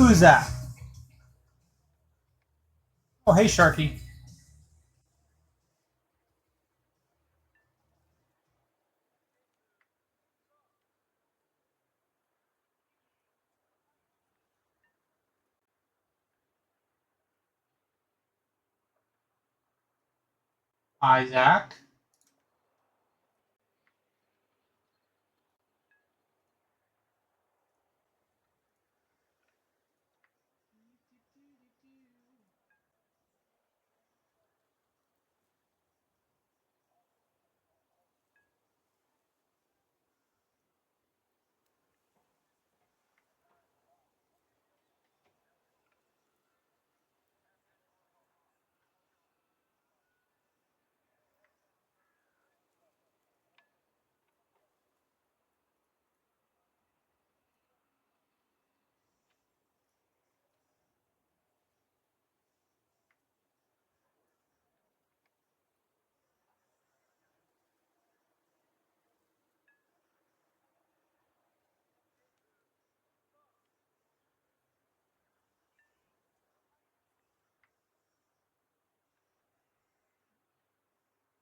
is that? Oh, hey, Sharky. Isaac.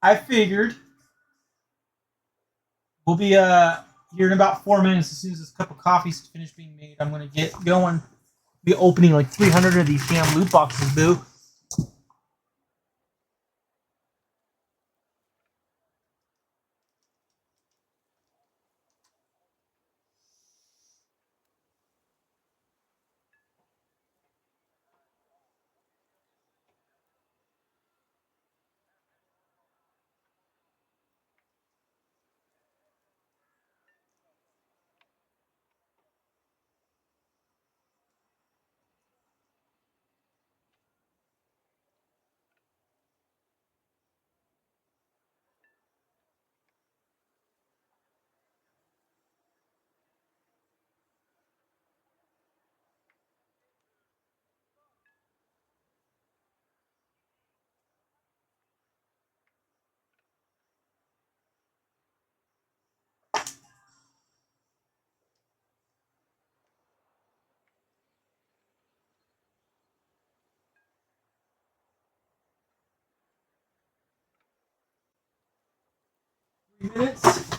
I figured we'll be here in about 4 minutes. As soon as this cup of coffee's finished being made, I'm gonna get going. Be opening like 300 of these damn loot boxes, boo. Minutes.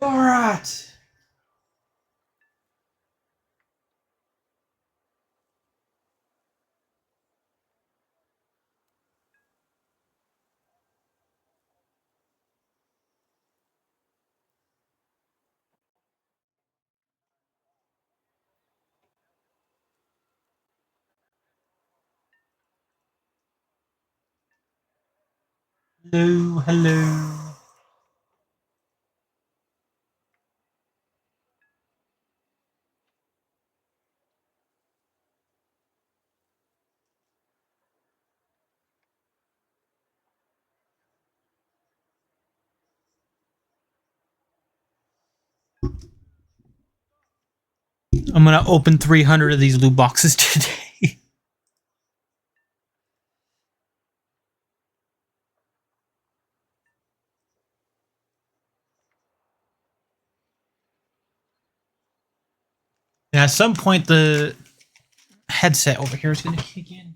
All right. Hello, hello. I'm gonna open 300 of these loot boxes today. And at some point, the headset over here is gonna kick in.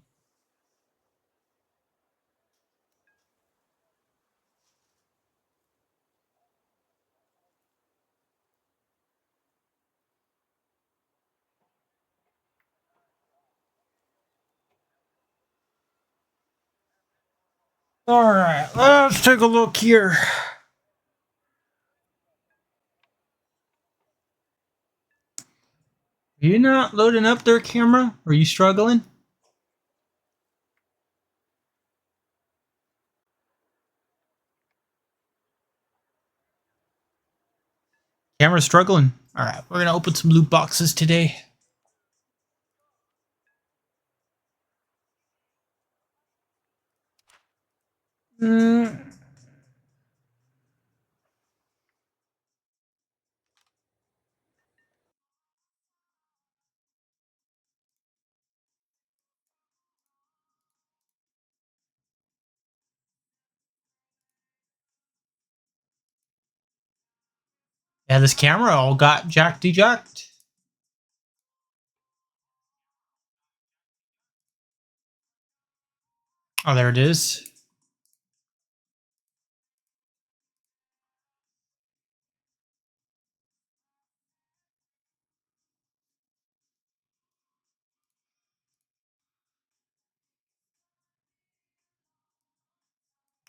All right, let's take a look here. Are you not loading up their camera? Are you struggling? Camera's struggling. All right, we're gonna open some loot boxes today. Mm. Yeah, this camera all got jacked. Oh, there it is.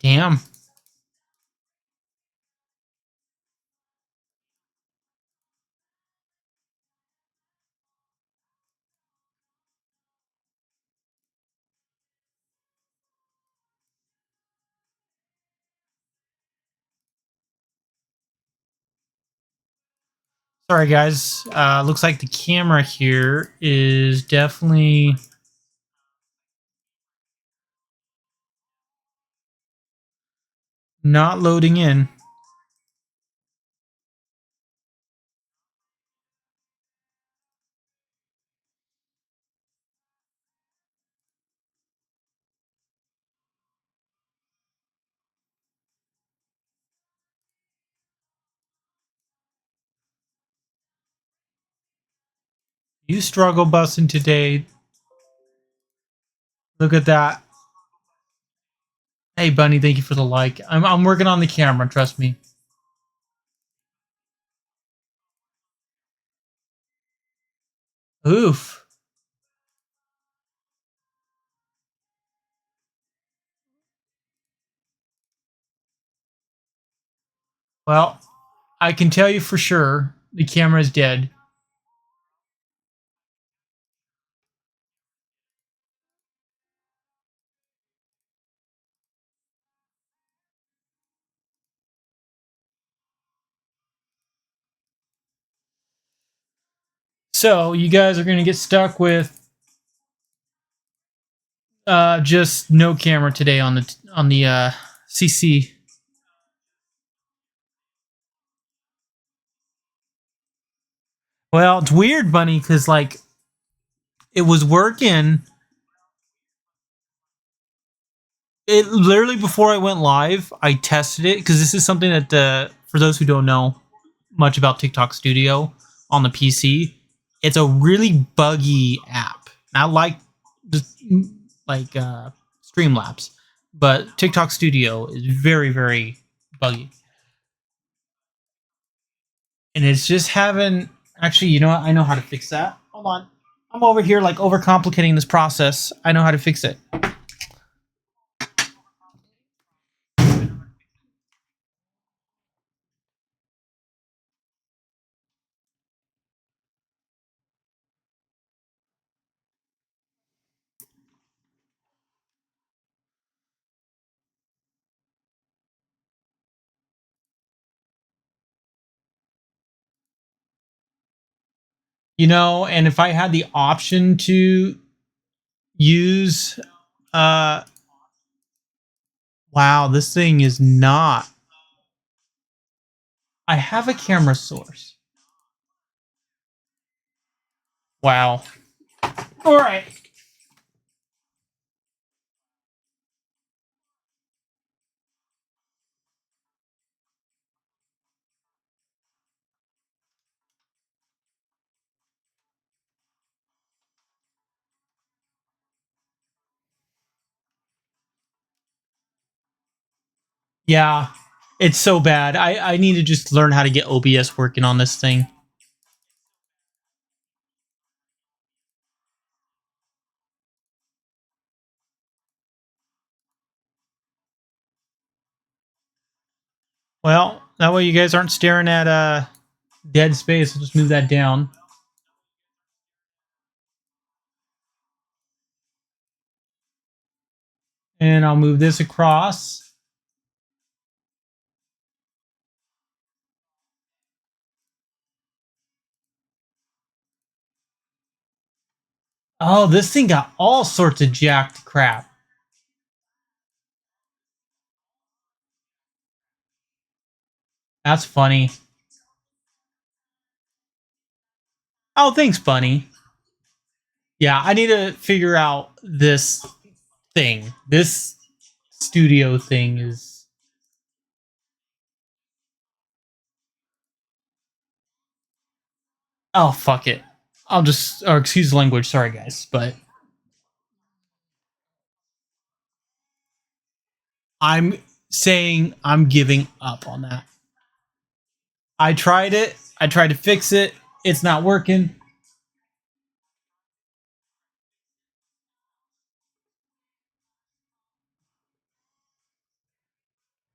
Damn. Sorry, guys. Looks like the camera here is definitely not loading in. You struggle busing today. Look at that. Hey, Bunny, thank you for the like. I'm working on the camera, trust me. Oof. Well, I can tell you for sure the camera is dead. So you guys are gonna get stuck with just no camera today on the CC. Well, it's weird, Bunny, because like it was working. It literally before I went live, I tested it because this is something that for those who don't know much about TikTok Studio on the PC, it's a really buggy app. I like just like Streamlabs, but TikTok Studio is very buggy, and it's just having. Actually, you know what? I know how to fix that. Hold on, I'm over here like overcomplicating this process. I know how to fix it. You know, and if I had the option to use wow, this thing is not. I have a camera source. Wow. All right. Yeah. It's so bad. I need to just learn how to get OBS working on this thing. Well, that way you guys aren't staring at dead space. I'll just move that down. And I'll move this across. Oh, this thing got all sorts of jacked crap. That's funny. Oh, thanks, Bunny. Yeah, I need to figure out this thing. This studio thing is... Oh, fuck it. I'll just... Or excuse the language, sorry guys, but... I'm saying I'm giving up on that. I tried it. I tried to fix it. It's not working.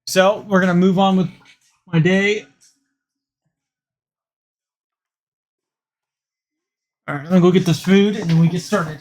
So we're gonna move on with my day. All right, I'm gonna go get this food and then we get started.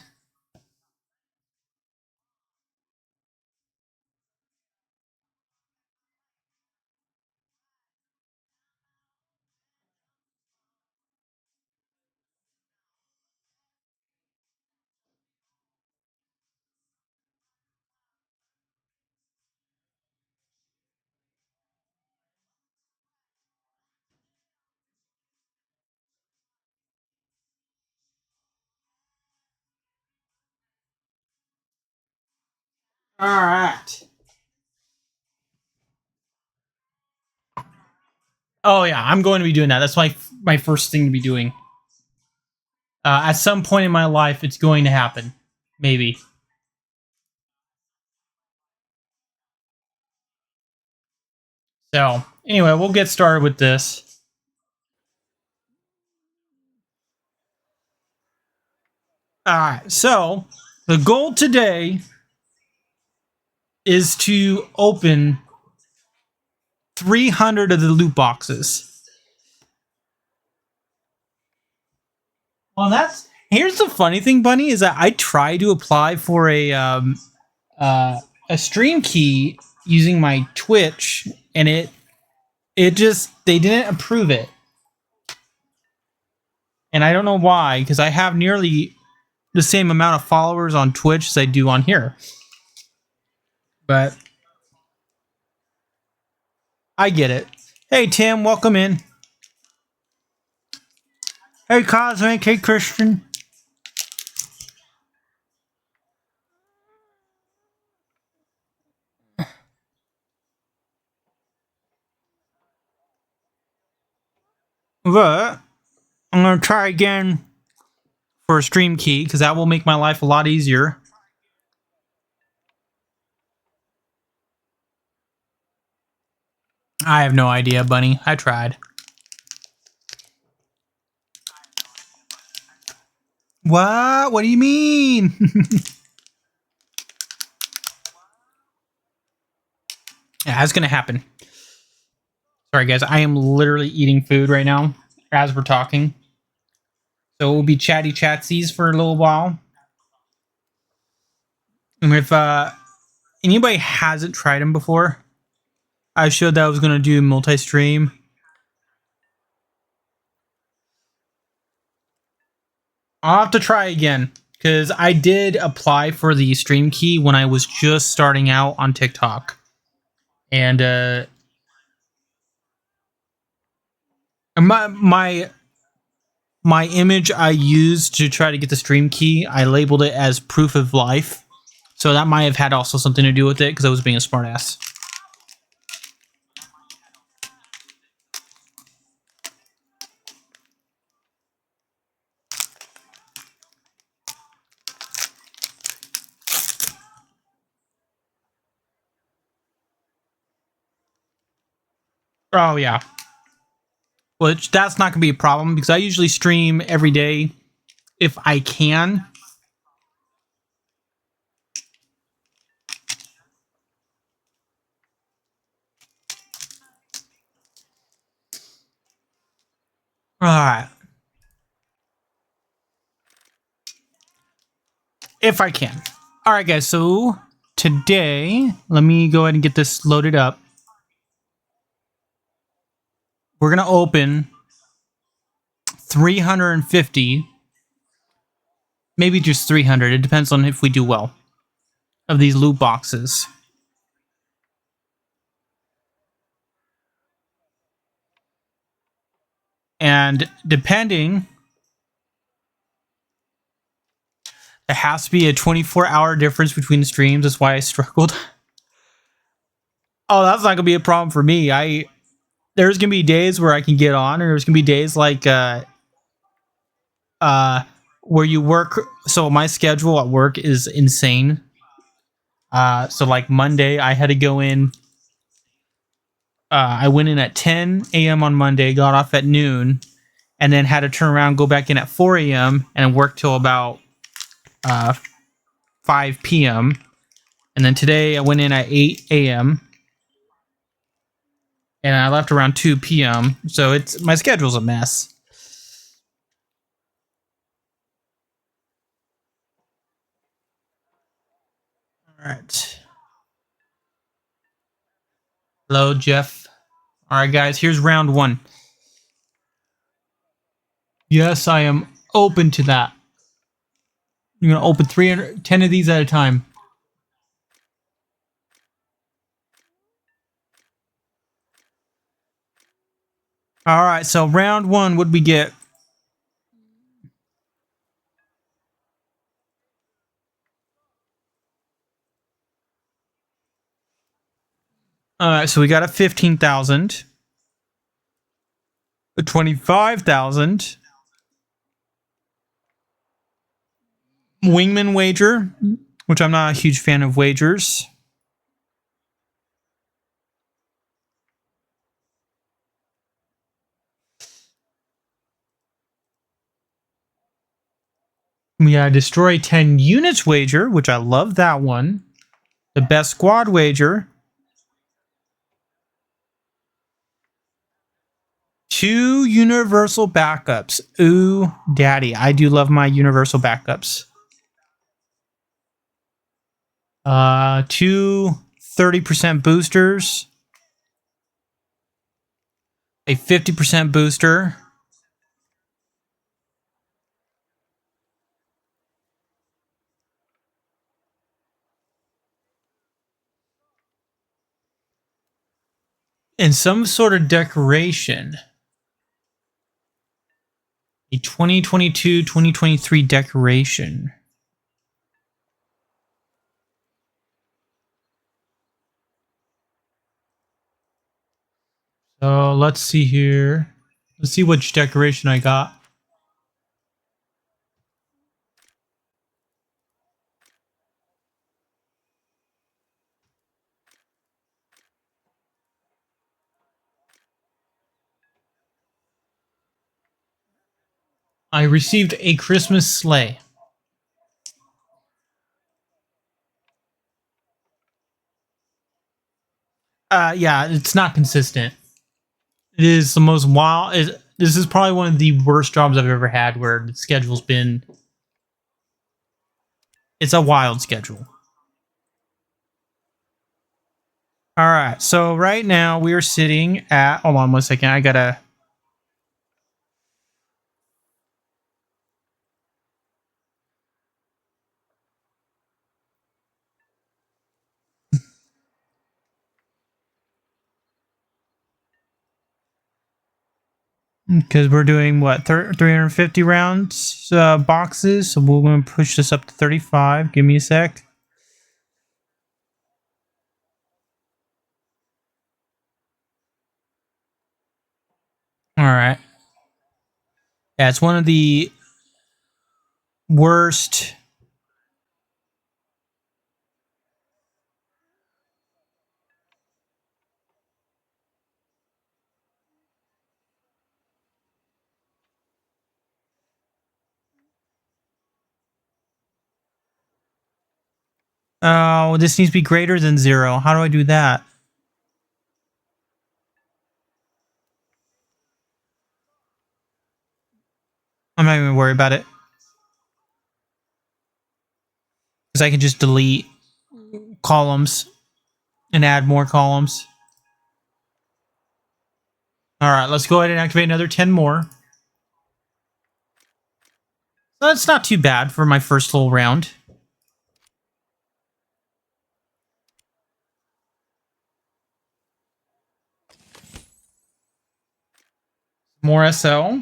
All right. Oh yeah, I'm going to be doing that. That's my first thing to be doing. At some point in my life, it's going to happen. Maybe. So anyway, we'll get started with this. All right. So the goal today is to open 300 of the loot boxes. Well, that's... Here's the funny thing, Bunny, is that I tried to apply for a stream key using my Twitch, and it just... They didn't approve it. And I don't know why, because I have nearly the same amount of followers on Twitch as I do on here. But I get it. Hey, Tim, welcome in. Hey, Cosmic. Hey, Christian. But I'm going to try again for a stream key, because that will make my life a lot easier. I have no idea, Bunny. I tried. What? What do you mean? Yeah, that's going to happen. Sorry, guys. I am literally eating food right now as we're talking. So we'll be chatty chatsies for a little while. And if anybody hasn't tried them before, I showed that I was going to do multi-stream. I'll have to try again because I did apply for the stream key when I was just starting out on TikTok, and my image I used to try to get the stream key, I labeled it as proof of life, so that might have had also something to do with it because I was being a smartass. Oh yeah. Which that's not gonna be a problem because I usually stream every day if I can. Alright. If I can. Alright guys, so today, let me go ahead and get this loaded up. We're gonna open 350, maybe just 300, it depends on if we do well, of these loot boxes. And depending, there has to be a 24-hour difference between the streams. That's why I struggled. Oh, that's not gonna be a problem for me. There's gonna be days where I can get on, and there's gonna be days like where you work. So my schedule at work is insane. So like Monday, I had to go in. I went in at 10 a.m. on Monday, got off at noon, and then had to turn around, go back in at 4 a.m. and work till about 5 p.m. And then today I went in at 8 a.m. and I left around 2 p.m. So it's my schedule's a mess. All right. Hello, Jeff. All right, guys. Here's round one. Yes, I am open to that. You're gonna open 310 of these at a time. All right. So round one, what'd we get? All right. So we got a 15,000. A 25,000. Wingman wager, which I'm not a huge fan of wagers. We got destroy 10 units wager, which I love that one. The best squad wager. 2 universal backups. Ooh, daddy. I do love my universal backups. 2 30% boosters. A 50% booster. And some sort of decoration. A 2022-2023 decoration. So let's see here. Let's see which decoration I got. I received a Christmas sleigh. Yeah, it's not consistent. It is the most wild. This is probably one of the worst jobs I've ever had where the schedule's been. It's a wild schedule. All right, so right now we are sitting at. Hold on 1 second. I gotta. Because we're doing what, 350 rounds boxes, so we're going to push this up to 35. Give me a sec. All right. Yeah, it's one of the worst. Oh, this needs to be greater than 0. How do I do that? I'm not even worried about it. Because I can just delete columns and add more columns. All right, let's go ahead and activate another 10 more. That's not too bad for my first full round. More SL.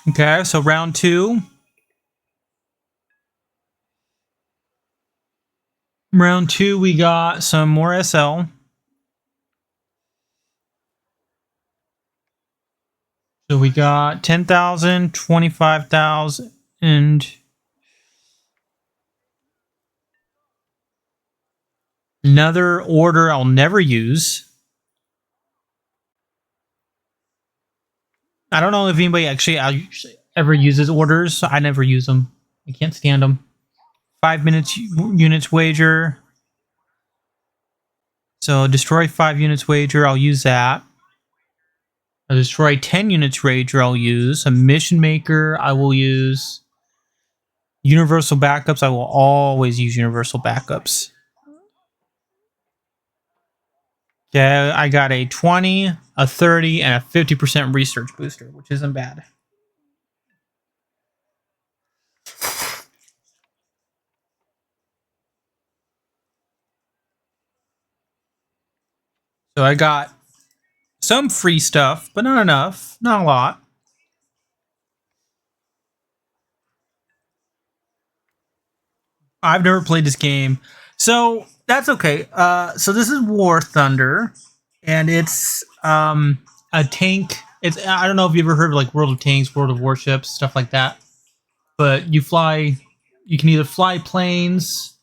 Okay, so round 2. Round 2, we got some more SL. So we got 10,000, 25,000, and another order I'll never use. I don't know if anybody actually ever uses orders. I never use them. I can't stand them. 5 minutes units wager. So destroy 5 units wager. I'll use that. A destroy 10 units wager. I'll use a mission maker. I will use universal backups. I will always use universal backups. Okay, I got a 20, a 30, and a 50% research booster, which isn't bad. So I got some free stuff, but not enough. Not a lot. I've never played this game, so that's okay. So this is War Thunder, and it's a tank. It's, I don't know if you ever heard of like World of Tanks, World of Warships, stuff like that. But you fly. You can either fly planes,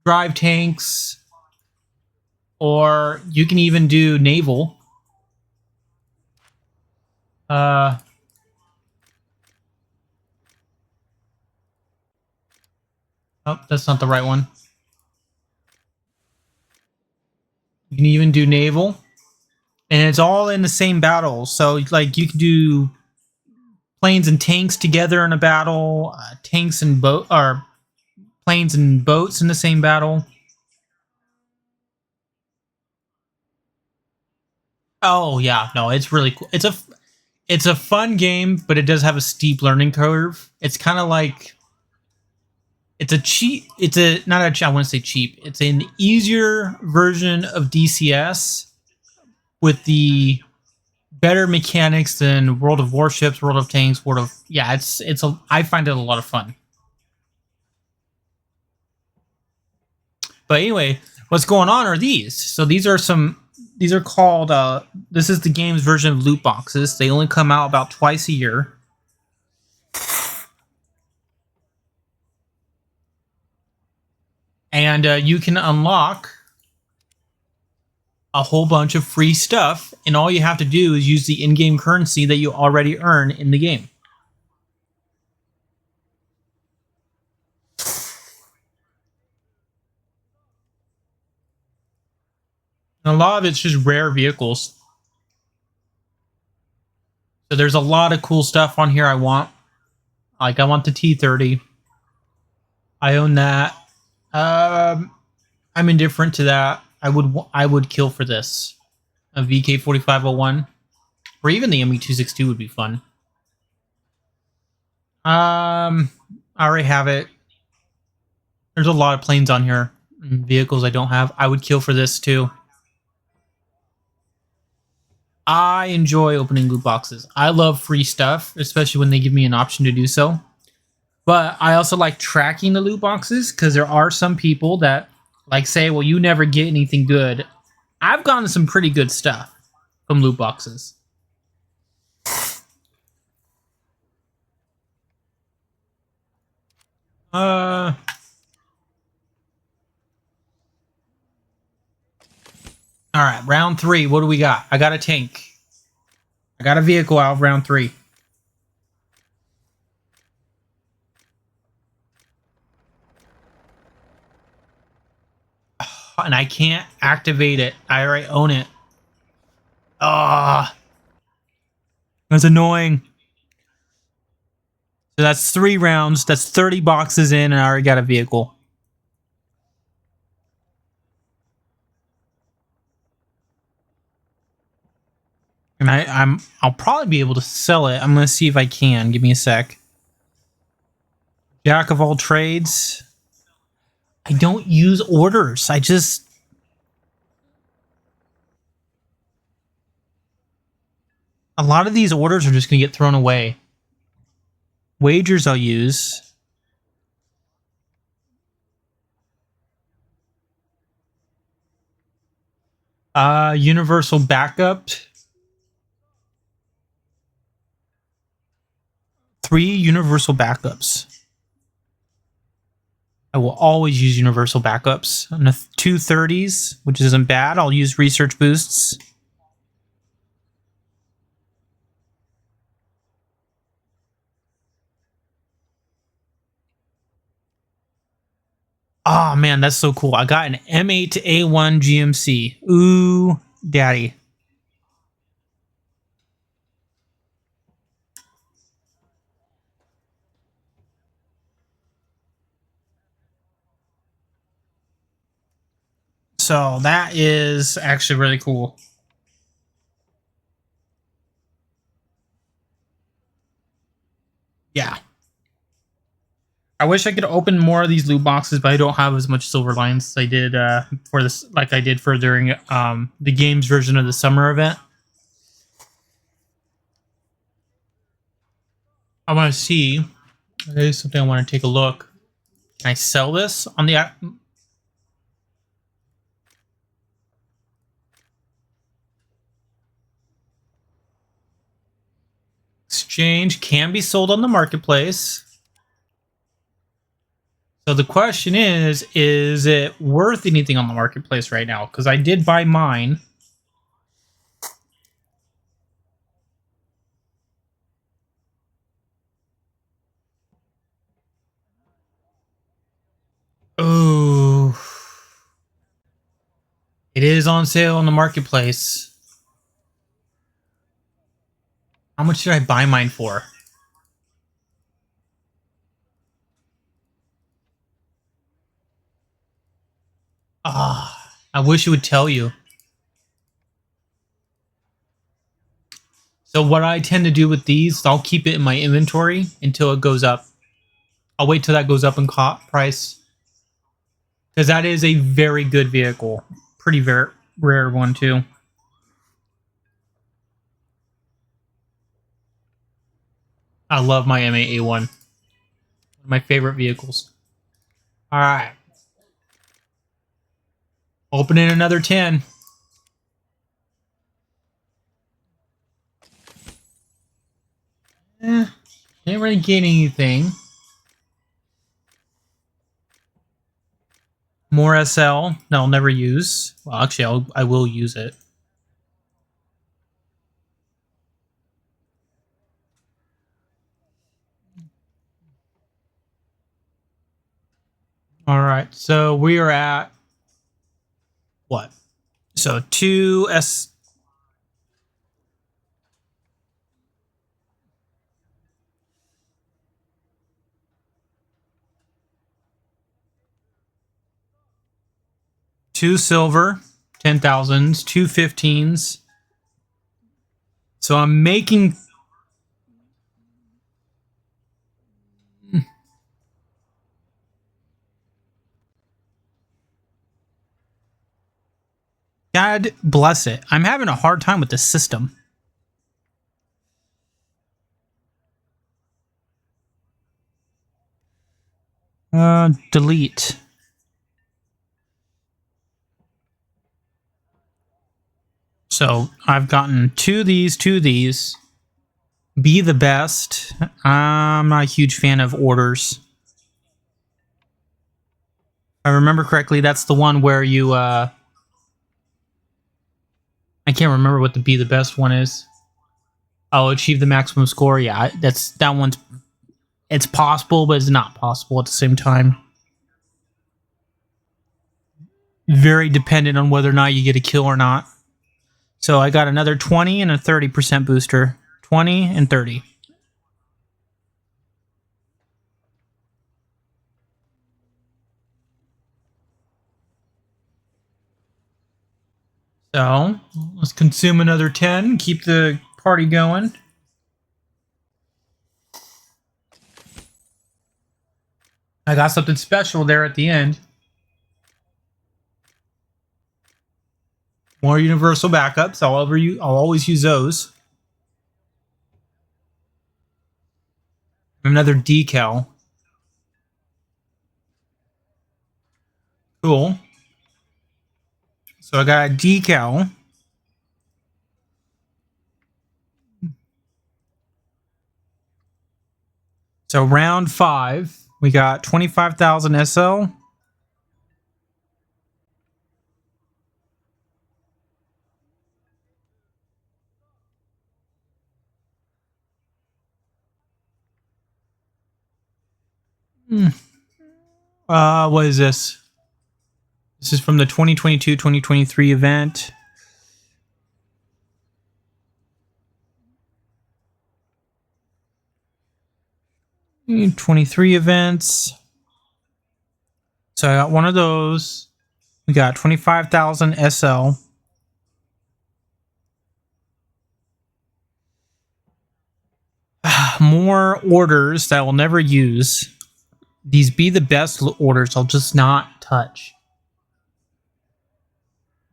drive tanks, or you can even do naval. Oh, that's not the right one. You can even do naval, and it's all in the same battle. So like you can do planes and tanks together in a battle, tanks and boat, or planes and boats in the same battle. Oh yeah, no, it's really cool. It's a fun game, but it does have a steep learning curve. It's kind of like it's a cheap. It's a not a. I want to say cheap. It's an easier version of DCS with the better mechanics than World of Warships, World of Tanks, World of It's a. I find it a lot of fun. But anyway, what's going on are these. So these are some. These are called. This is the game's version of loot boxes. They only come out about twice a year. And you can unlock a whole bunch of free stuff, and all you have to do is use the in-game currency that you already earn in the game. And a lot of it's just rare vehicles. So there's a lot of cool stuff on here I want. Like, I want the T-30. I own that. I'm indifferent to that. I would kill for this. A VK-4501. Or even the ME-262 would be fun. I already have it. There's a lot of planes on here. Vehicles I don't have. I would kill for this too. I enjoy opening loot boxes. I love free stuff, especially when they give me an option to do so. But I also like tracking the loot boxes because there are some people that like say, well, you never get anything good. I've gotten some pretty good stuff from loot boxes. All right, round 3. What do we got? I got a tank. I got a vehicle out of round 3. And I can't activate it. I already own it. Ah, that's annoying. So that's 3 rounds. That's 30 boxes in, and I already got a vehicle. And I'll probably be able to sell it. I'm gonna see if I can. Give me a sec. Jack of all trades. I don't use orders. A lot of these orders are just gonna get thrown away. Wagers I'll use. Universal backup. 3 universal backups. I will always use universal backups. And the 2 30s, which isn't bad. I'll use research boosts. Oh man, that's so cool. I got an M8A1 GMC. Ooh, daddy. So that is actually really cool. Yeah. I wish I could open more of these loot boxes, but I don't have as much silver lines as I did for this, like I did for during the games version of the summer event. I want to see. There's something I want to take a look. Can I sell this on the exchange? Can be sold on the marketplace. So the question is it worth anything on the marketplace right now? Because I did buy mine. Oh, it is on sale on the marketplace. How much did I buy mine for? Ah, I wish it would tell you. So what I tend to do with these, I'll keep it in my inventory until it goes up. I'll wait till that goes up in price. Because that is a very good vehicle. Pretty very rare one, too. I love my M8A1. One of my favorite vehicles. Alright. Opening another 10. Didn't really get anything. More SL. No, I'll never use. Well, actually, I will use it. Alright, so we are at... What? So 2 S... Two silver, 10,000s, 2 15s. So I'm making God bless it. I'm having a hard time with this system. Delete. So I've gotten two of these. Be the best. I'm not a huge fan of orders. If I remember correctly, that's the one where you, I can't remember what the be the best one is. Oh, achieve the maximum score. Yeah, that one's, it's possible, but it's not possible at the same time. Very dependent on whether or not you get a kill or not. So I got another 20 and a 30% booster. 20 and 30. So let's consume another 10. Keep the party going. I got something special there at the end. More universal backups. I'll always use those. Another decal. Cool. So I got a decal. So round 5, we got 25,000 SL. What is this? This is from the 2022-2023 event. '23 events. So I got one of those. We got 25,000 SL. More orders that I will never use. These be the best orders I'll just not touch.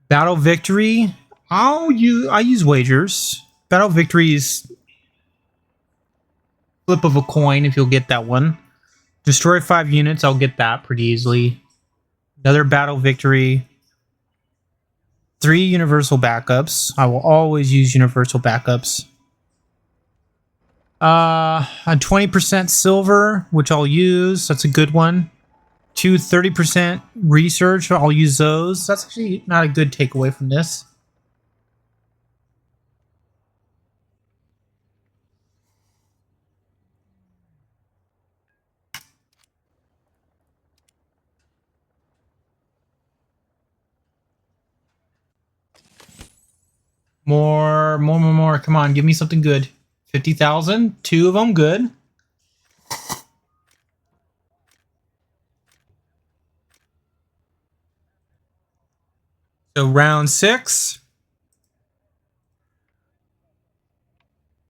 Battle victory. I use wagers. Battle victories. Flip of a coin if you'll get that one. Destroy 5 units. I'll get that pretty easily. Another battle victory. 3 universal backups. I will always use universal backups. A 20% silver, which I'll use. That's a good one. 2 30% research. I'll use those. That's actually not a good takeaway from this. More. Come on, give me something good. 50,000. 2 of them, good. So round 6.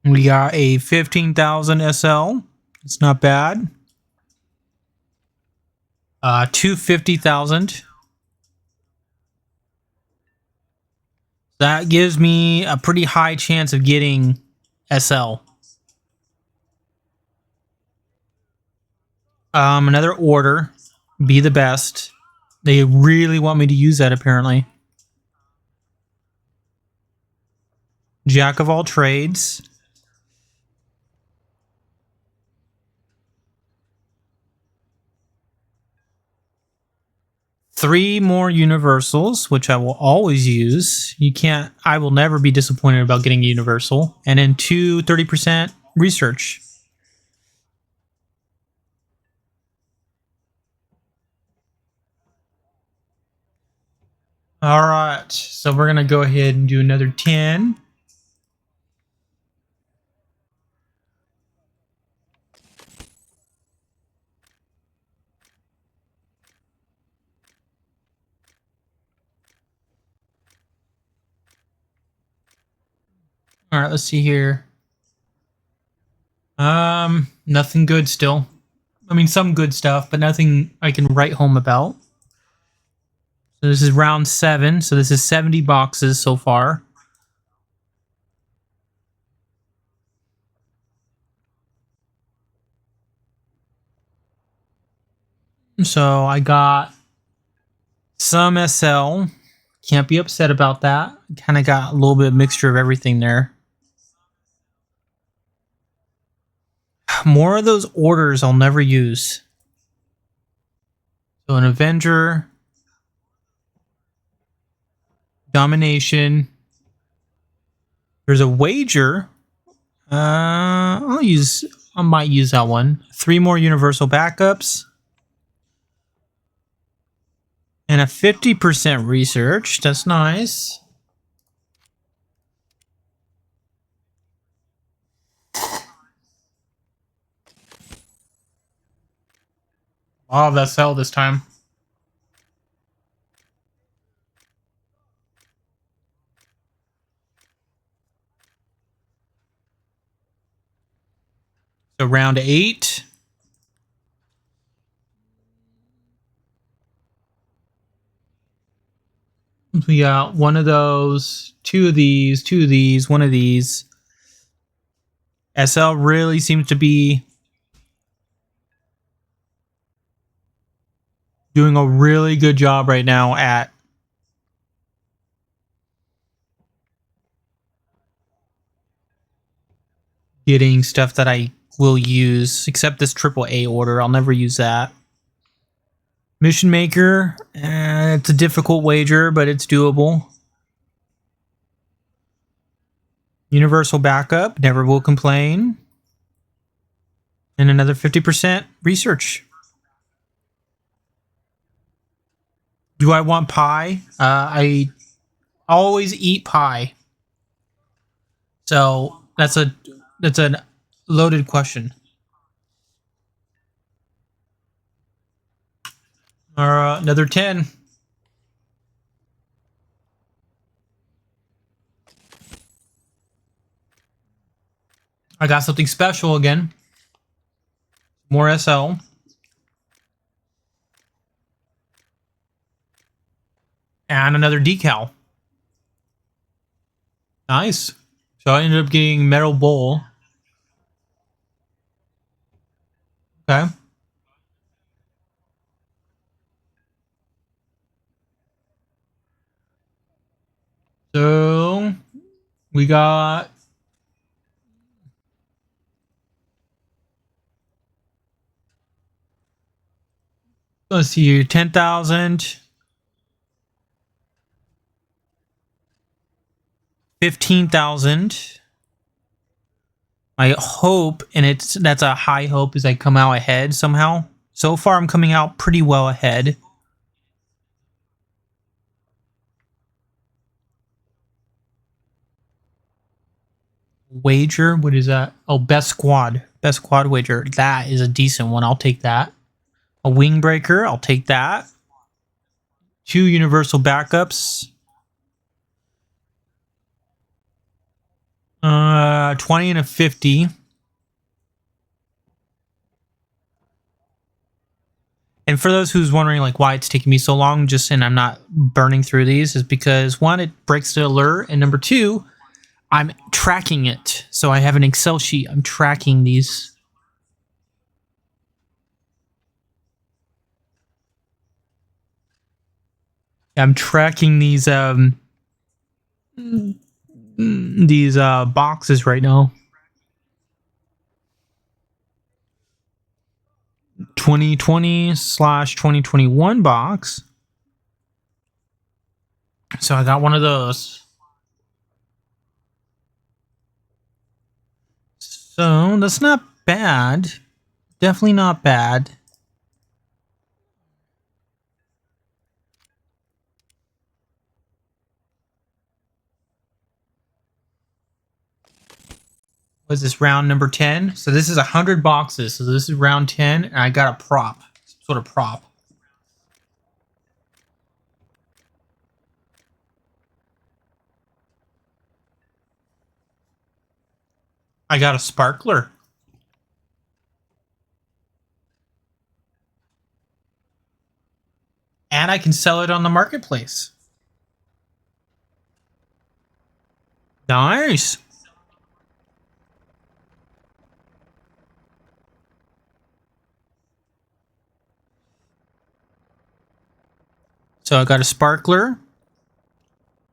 We got a 15,000 SL. It's not bad. 250,000. That gives me a pretty high chance of getting SL. Another order. Be the best. They really want me to use that, apparently. Jack of all trades. Three more universals, which I will always use. I will never be disappointed about getting a universal. And then 2 30% research. All right, so we're gonna go ahead and do another 10. All right, let's see here. Nothing good still. I mean, some good stuff, but nothing I can write home about. So this is round 7. So this is 70 boxes so far. So I got some SL. Can't be upset about that. Kind of got a little bit of mixture of everything there. More of those orders I'll never use. So an Avenger, Domination. There's a Wager. I might use that one. 3 more Universal backups. And a 50% research. That's nice. Oh, that's sell this time. So round 8. We got one of those, 2 of these, 2 of these, 1 of these. SL really seems to be doing a really good job right now at getting stuff that I will use, except this AAA order. I'll never use that. Mission Maker, it's a difficult wager, but it's doable. Universal Backup, never will complain. And another 50% research. Do I want pie? I always eat pie. So that's a loaded question. Or another 10. I got something special again. More SL. And another decal. Nice. So I ended up getting Metal Bowl. Okay. So we got let's see here, 10,000, 15,000. I hope, and that's a high hope, is I come out ahead somehow. So far, I'm coming out pretty well ahead. Wager, what is that? Oh, best squad wager. That is a decent one. I'll take that. A wing breaker, I'll take that. 2 universal backups. 20 and a 50. And for those who's wondering like why it's taking me so long, and I'm not burning through these, is because 1, it breaks the alert, and number 2, I'm tracking it. So I have an Excel sheet. I'm tracking these. I'm tracking these boxes right now. 2020/2021 box. So I got one of those. So that's not bad. Definitely not bad. Was this round number 10? So this is 100 boxes. So this is round 10, and I got a prop. Some sort of prop. I got a sparkler. And I can sell it on the marketplace. Nice. So I got a sparkler.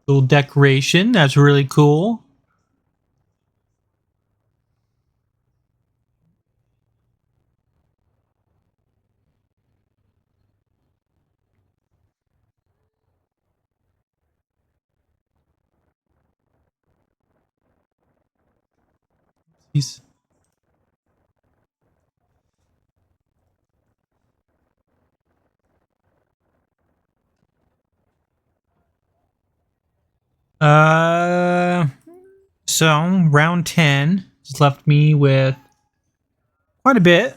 Little decoration. That's really cool. He's so round 10 has left me with quite a bit.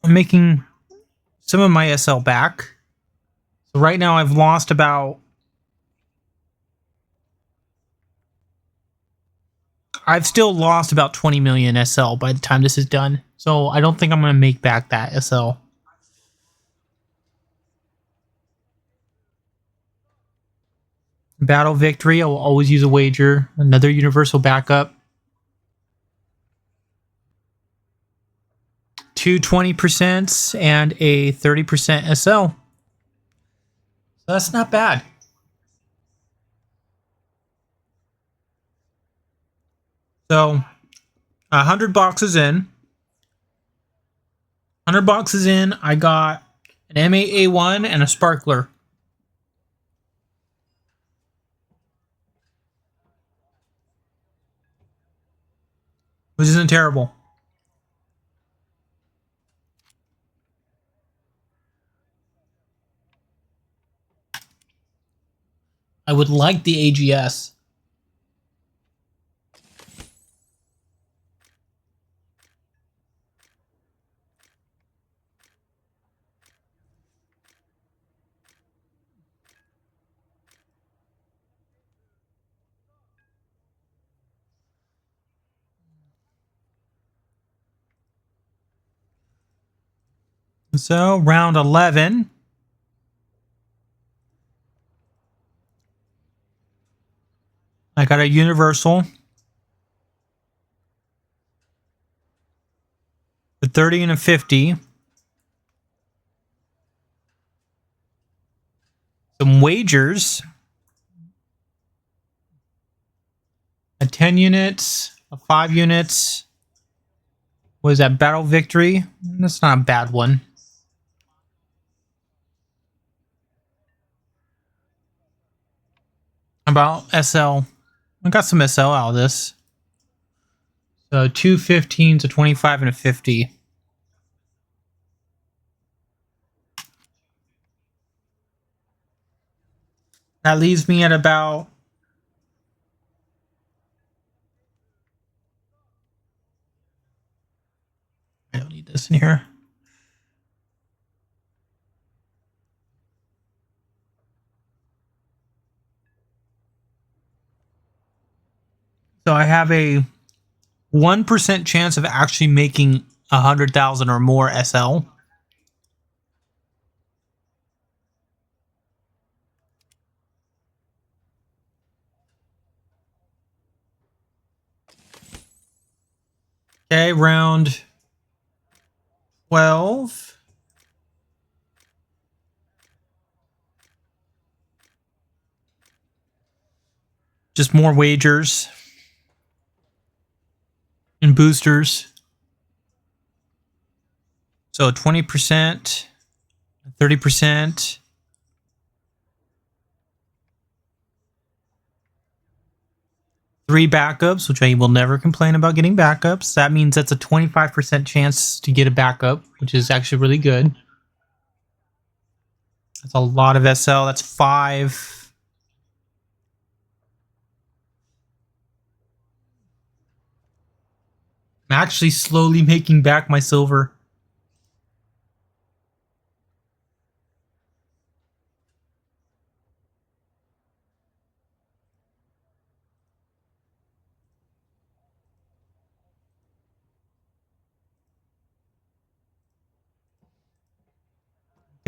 I'm making some of my SL back. So right now I've lost about... I've still lost about 20 million SL by the time this is done. So I don't think I'm going to make back that SL. Battle victory, I will always use a wager. Another universal backup. 2 20% and a 30% SL. So that's not bad. So 100 boxes in. 100 boxes in, I got an M8A1 and a sparkler. Which isn't terrible. I would like the AGS. So, round 11. I got a universal. A 30 and a 50. Some wagers. A 10 units. A 5 units. What is that? Battle victory? That's not a bad one. About SL. I got some SL out of this. So 2 15s, a 25, and a 50. That leaves me at about... I don't need this in here. So I have a 1% chance of actually making 100,000 or more SL. Okay, round 12. Just more wagers and boosters. So 20%, 30%. Three backups, which I will never complain about getting backups. That means that's a 25% chance to get a backup, which is actually really good. That's a lot of SL. That's 5. I'm actually slowly making back my silver.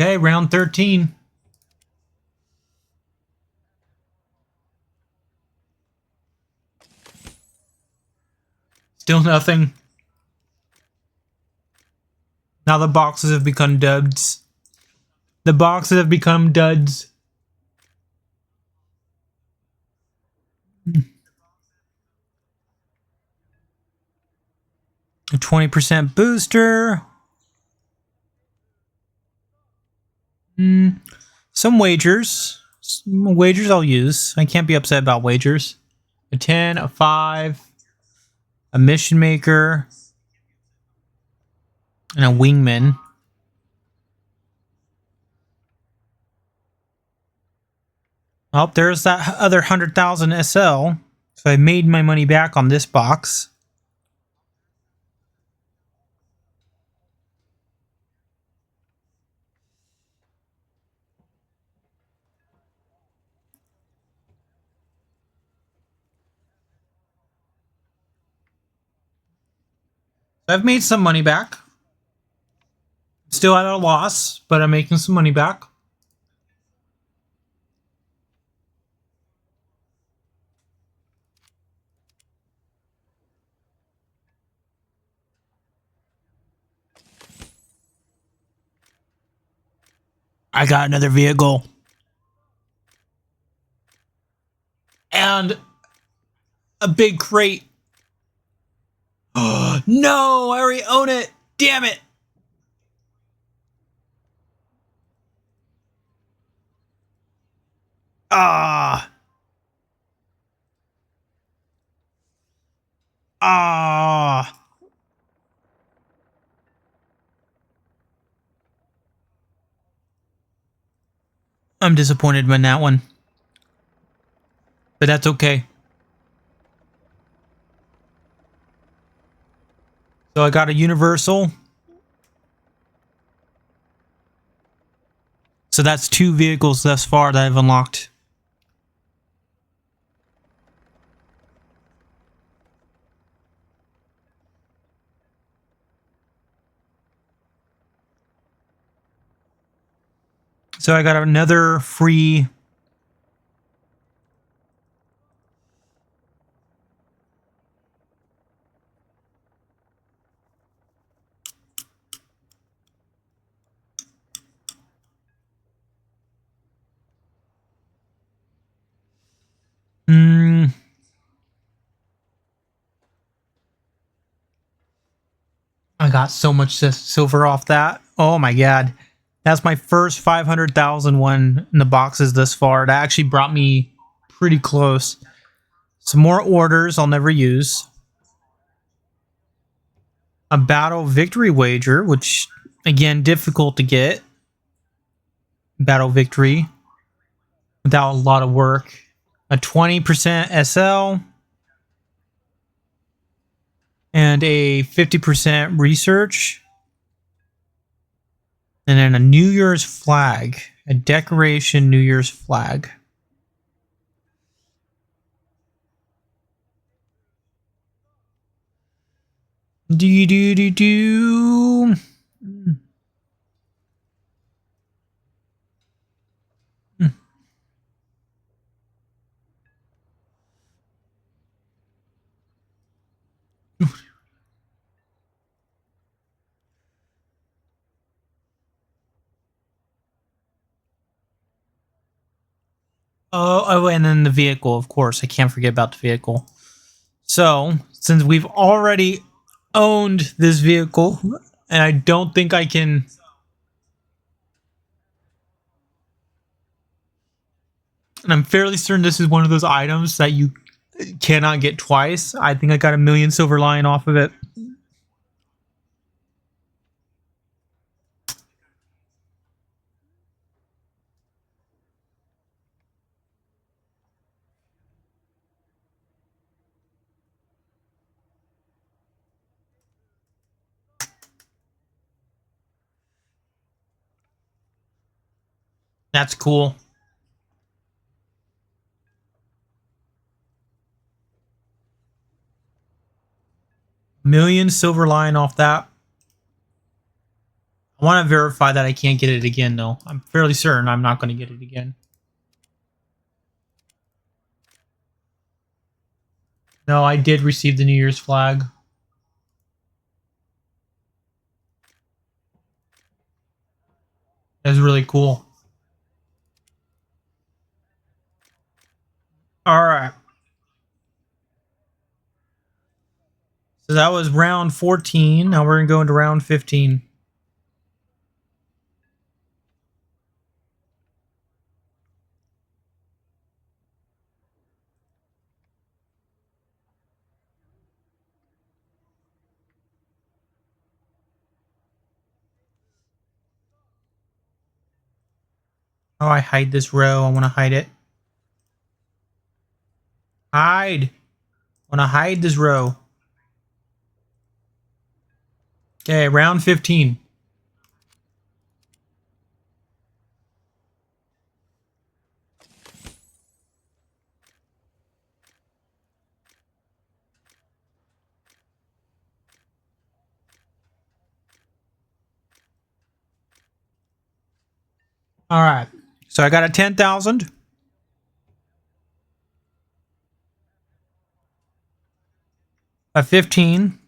Okay, round 13. Still nothing. Now the boxes have become duds. The boxes have become duds. A 20% booster. Some wagers. Some wagers I'll use. I can't be upset about wagers. A 10, a 5, a mission maker, and a wingman. Oh, there's that other 100,000 SL. So I made my money back on this box. I've made some money back. Still at a loss, but I'm making some money back. I got another vehicle. And a big crate. Oh, no, I already own it. Damn it. Ah. Ah. I'm disappointed in that one. But that's okay. So I got a universal. So that's 2 vehicles thus far that I've unlocked. So I got another free. I got so much silver off that. Oh my god. That's my first 500,000 one in the boxes this far. That actually brought me pretty close. Some more orders I'll never use. A battle victory wager, which again, difficult to get. Battle victory. Without a lot of work. A 20% SL. And a 50% research. And then a New Year's flag. A decoration New Year's flag. Do do do do. Oh, and then the vehicle, of course. I can't forget about the vehicle. So, since we've already owned this vehicle, and I don't think I can... And I'm fairly certain this is one of those items that you cannot get twice. I think I got a million silver lion off of it. That's cool. Million silver lion off that. I want to verify that I can't get it again, though. I'm fairly certain I'm not going to get it again. No, I did receive the New Year's flag. cool. All right. So that was round 14. Now we're going to go into round 15. Oh, I hide this row. I want to hide it. Hide. I want to hide this row. Okay, round 15. All right. So I got a 10,000. A 15.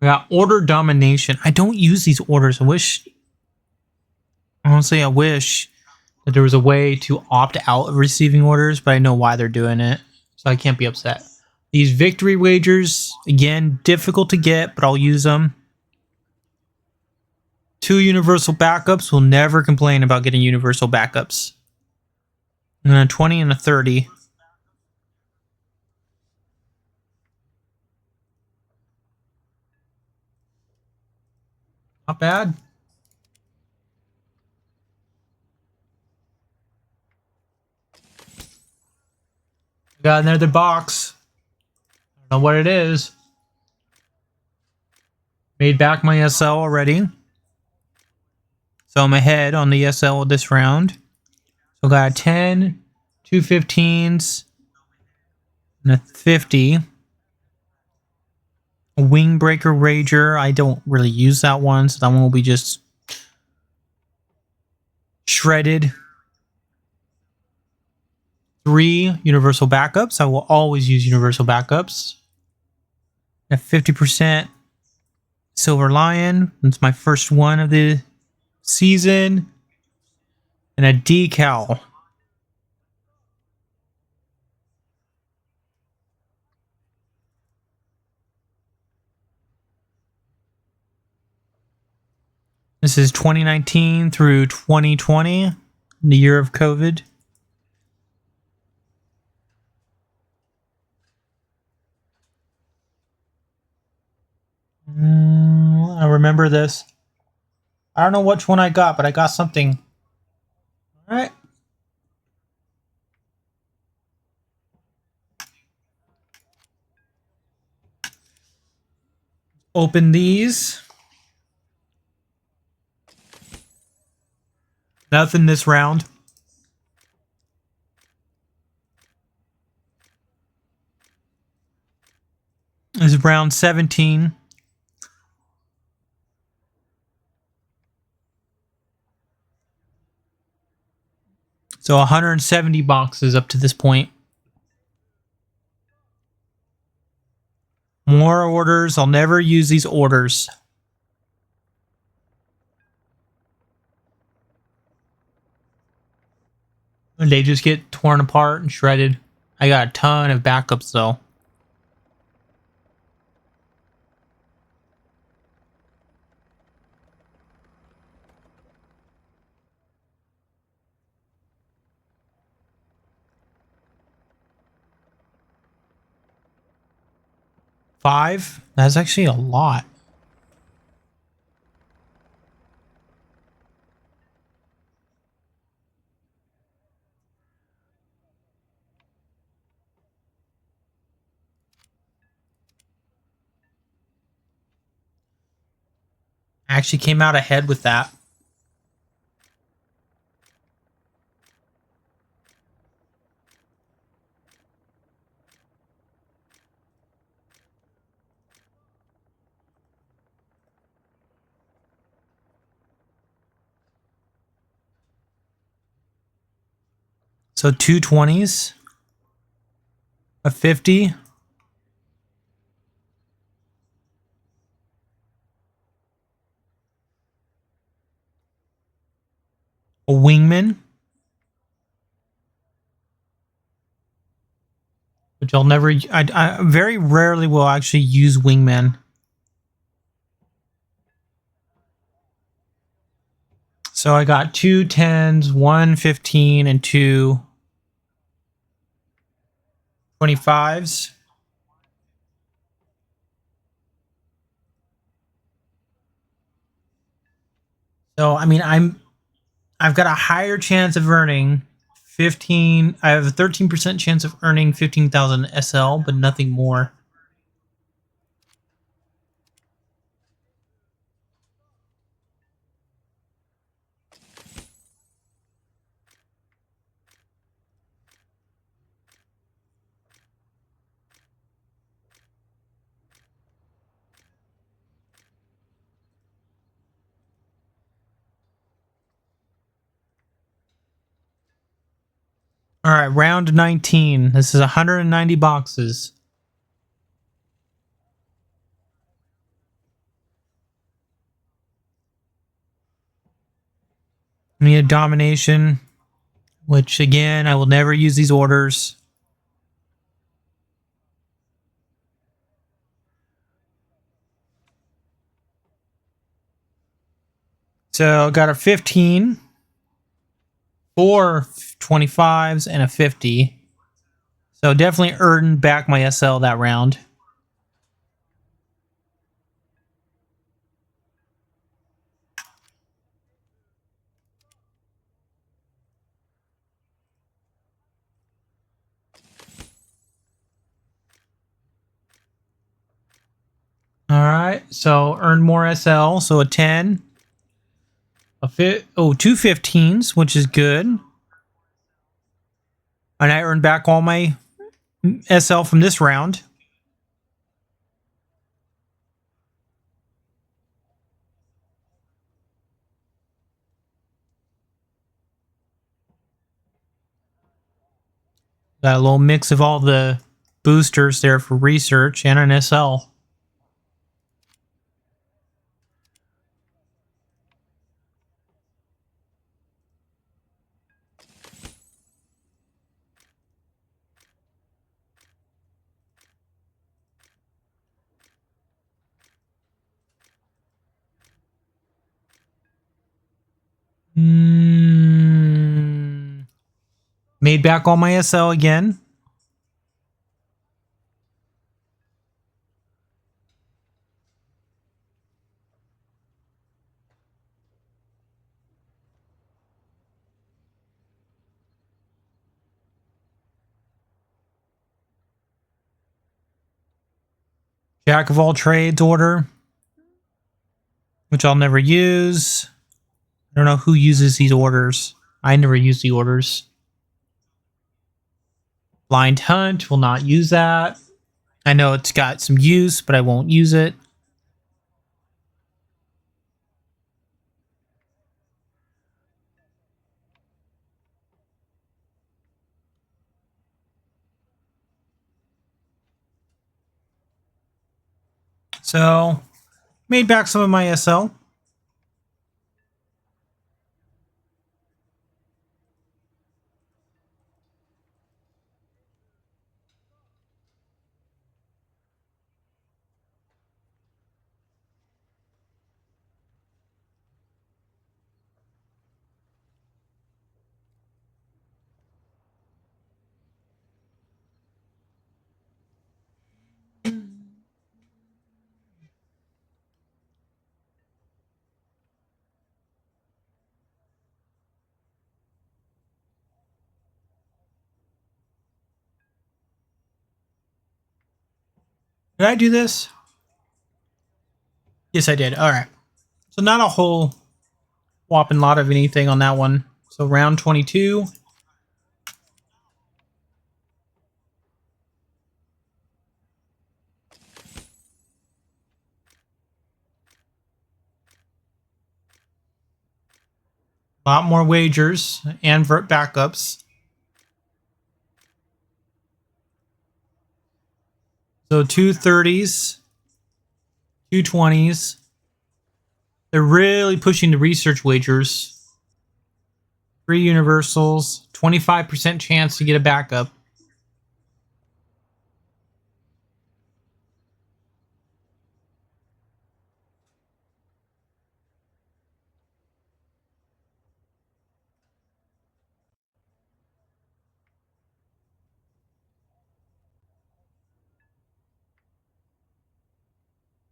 We got order domination. I don't use these orders. Honestly, I wish that there was a way to opt out of receiving orders, but I know why they're doing it, so I can't be upset. These victory wagers, again, difficult to get, but I'll use them. 2 universal backups. We'll never complain about getting universal backups. And then a 20 and a 30. Not bad. Got another box. I don't know what it is. Made back my SL already. So I'm ahead on the SL this round. So got a 10, 2 15s, and a 50. A Wingbreaker Rager. I don't really use that one, so that one will be just shredded. 3 universal backups. I will always use universal backups. A 50% Silver Lion. It's my first one of the season. And a decal. This is 2019 through 2020, the year of COVID. I remember this. I don't know which one I got, but I got something. All right. Open these. Nothing this round. This is round 17. So 170 boxes up to this point. More orders. I'll never use these orders. They just get torn apart and shredded. I got a ton of backups though. Five? That's actually a lot. I actually came out ahead with that. So 2 20s. A 50. wingman, which I'll never. I very rarely will actually use wingman. So I got 2 10s, 1 15, and 2 25s. So I mean, I've got a higher chance of earning 15. I have a 13% chance of earning 15,000 SL, but nothing more. All right, round 19. This is 190 boxes. I need a domination, which again, I will never use these orders. So got a 15, 4 25s, and a 50. So definitely earned back my SL that round. All right, so earned more SL. So a 10, two 15s, which is good. And I earned back all my SL from this round. Got a little mix of all the boosters there for research and an SL. Made back all my SL again. Jack of all trades order, which I'll never use. I don't know who uses these orders. I never use the orders. Blind hunt, will not use that. I know it's got some use, but I won't use it. So, made back some of my SL. Did I do this? Yes, I did. All right. So not a whole whopping lot of anything on that one. So round 22. A lot more wagers and vert backups. So 230s, 220s. They're really pushing the research wagers. 3 universals, 25% chance to get a backup.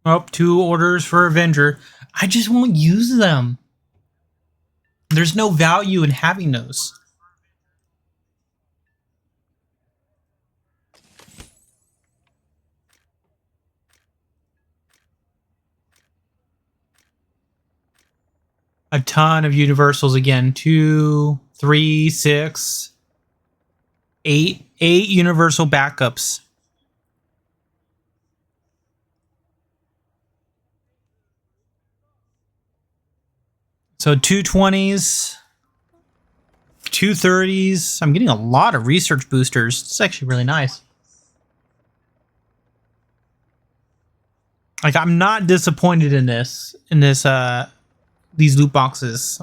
Oh, 2 orders for Avenger. I just won't use them. There's no value in having those. A ton of universals again. 2, 3, 6, 8. 8 universal backups. So 220s, 230s. I'm getting a lot of research boosters. It's actually really nice. Like, I'm not disappointed in these loot boxes.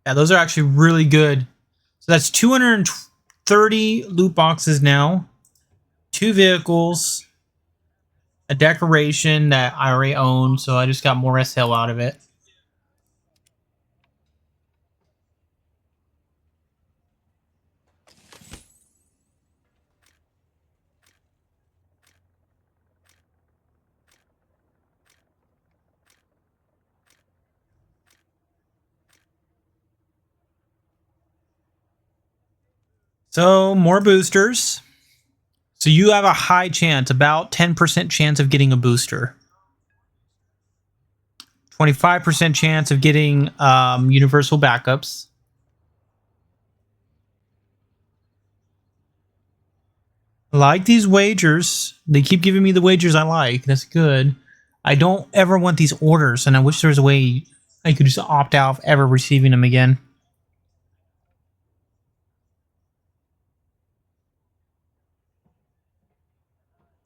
Yeah, those are actually really good. So that's 230 loot boxes now. 2 vehicles. A decoration that I already own, so I just got more SL out of it. So more boosters. So you have a high chance, about 10% chance of getting a booster. 25% chance of getting universal backups. I like these wagers. They keep giving me the wagers I like. That's good. I don't ever want these orders, and I wish there was a way I could just opt out of ever receiving them again.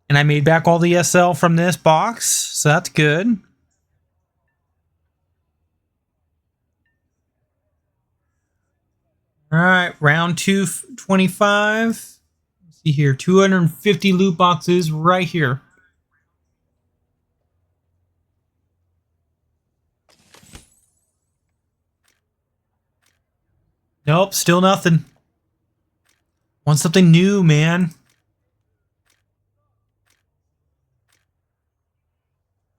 And I made back all the SL from this box, so that's good. All right, round 225. Let's see here, 250 loot boxes right here. Nope, still nothing. Want something new, man.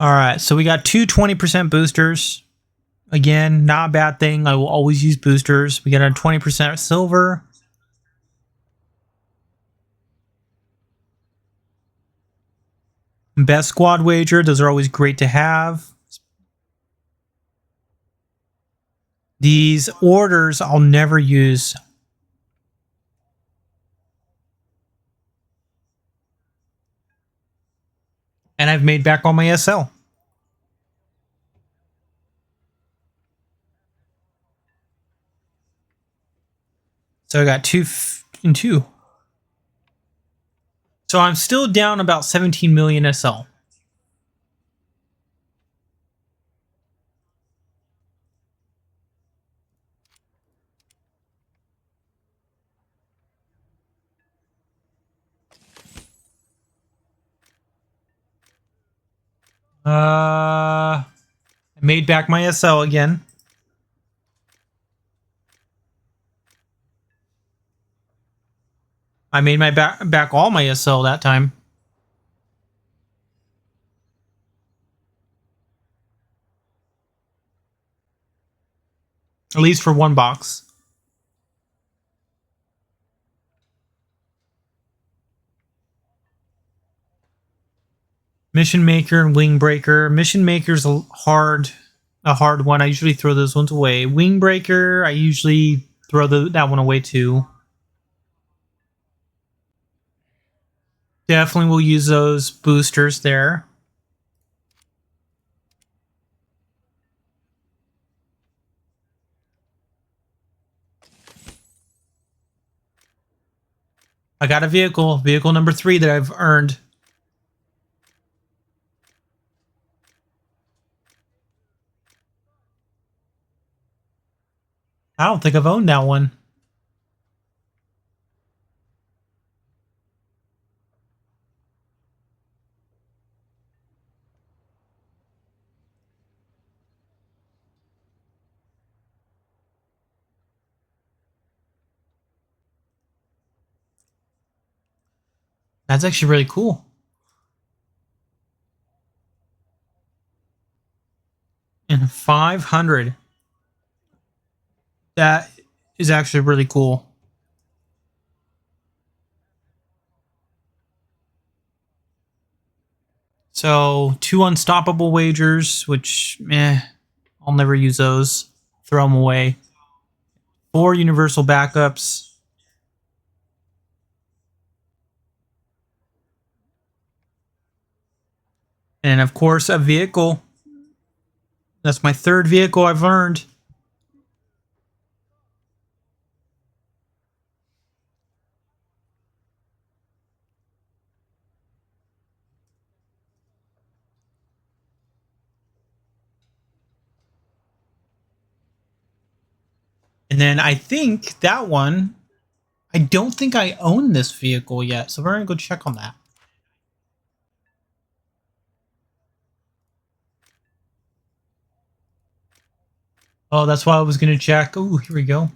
All right, so we got two 20% boosters. Again, not a bad thing. I will always use boosters. We got a 20% silver. Best squad wager. Those are always great to have. These orders I'll never use. And I've made back all my SL. So I got 2 and 2. So I'm still down about 17 million SL. I made back my SL again. I made my back all my SL that time. At least for one box. Mission Maker and Wing Breaker. Mission Maker's a hard one. I usually throw those ones away. Wing Breaker, I usually throw that one away too. Definitely will use those boosters there. I got a vehicle. Vehicle number 3 that I've earned. I don't think I've owned that one. That's actually really cool. And 500. That is actually really cool. So 2 unstoppable wagers, which I'll never use those. Throw them away. 4 universal backups. And of course, a vehicle. That's my 3rd vehicle I've earned. And then I think that one, I don't think I own this vehicle yet. So we're going to go check on that. Oh, that's why I was going to check. Oh, here we go.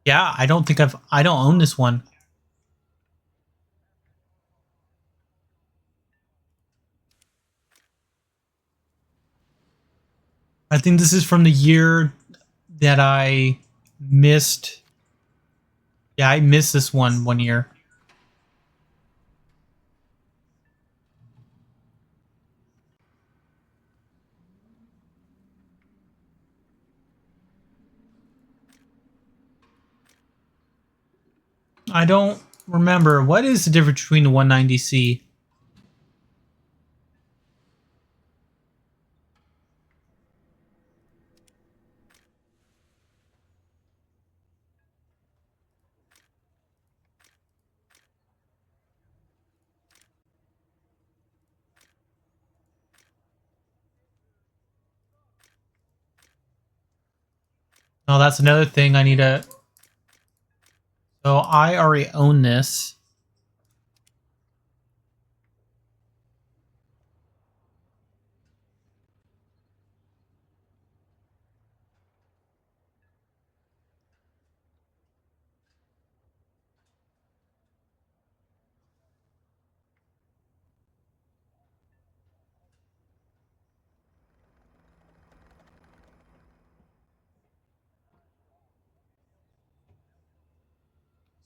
Yeah, I don't own this one. I think this is from the year that I missed. Yeah, I missed this one year. I don't remember. What is the difference between the 190C? Oh, that's another thing I need to... So I already own this.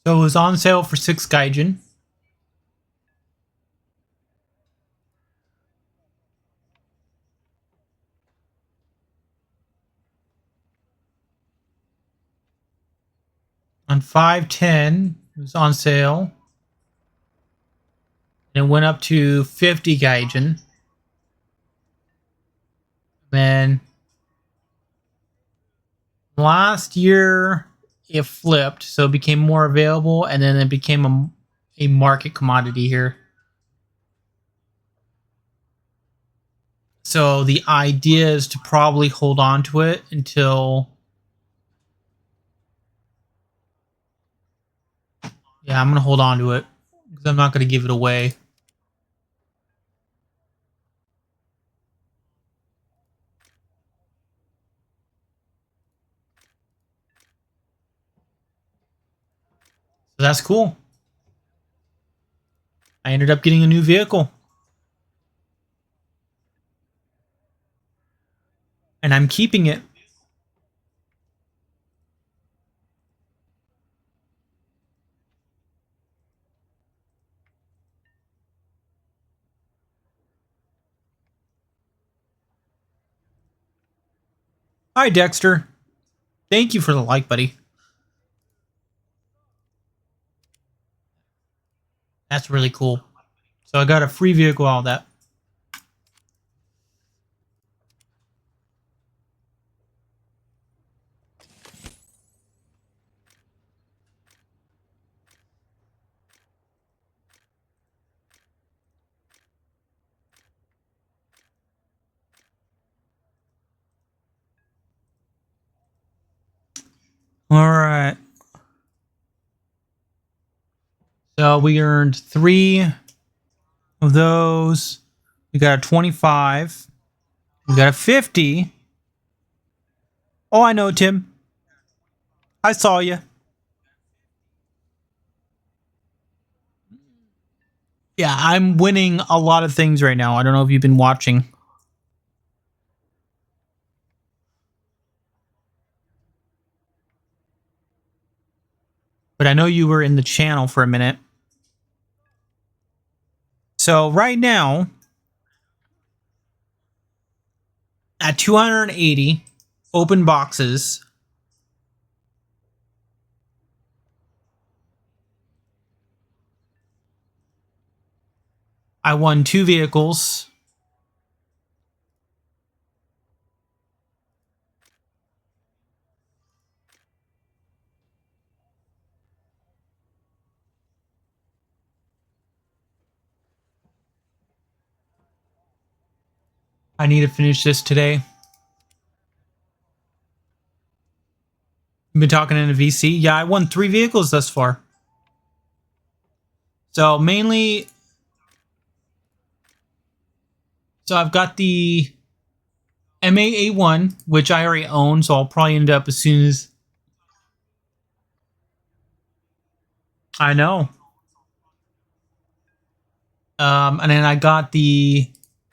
So it was on sale for 6 Gaijin. On 510, it was on sale. And it went up to 50 Gaijin. Then last year it flipped, so it became more available, and then it became a market commodity here. So the idea is to probably hold on to it until... Yeah, I'm going to hold on to it because I'm not going to give it away. So that's cool. I ended up getting a new vehicle. And I'm keeping it. Hi, Dexter. Thank you for the like, buddy. That's really cool. So I got a free vehicle out of that. All right. So we earned 3 of those. We got a 25. We got a 50. Oh, I know, Tim. I saw you. Yeah, I'm winning a lot of things right now. I don't know if you've been watching. But I know you were in the channel for a minute. So right now, at 280 open boxes, I won 2 vehicles. I need to finish this today. You've been talking in a VC? Yeah, I won 3 vehicles thus far. So mainly, so I've got the MAA1, which I already own, so I'll probably end up as soon as... I know. And then I got the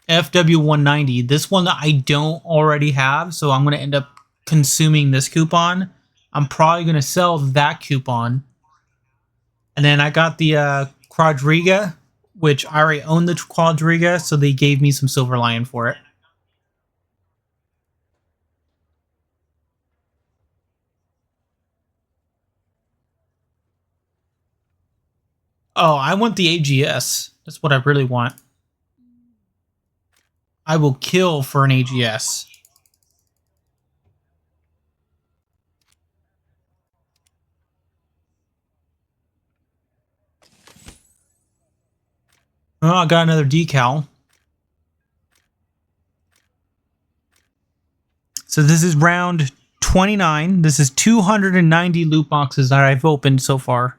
FW190. This one that I don't already have, so I'm going to end up consuming this coupon. I'm probably going to sell that coupon. And then I got the Quadriga, which I already own the Quadriga, so they gave me some Silver Lion for it. Oh, I want the AGS. That's what I really want. I will kill for an AGS. Oh, I got another decal. So this is round 29. This is 290 loot boxes that I've opened so far.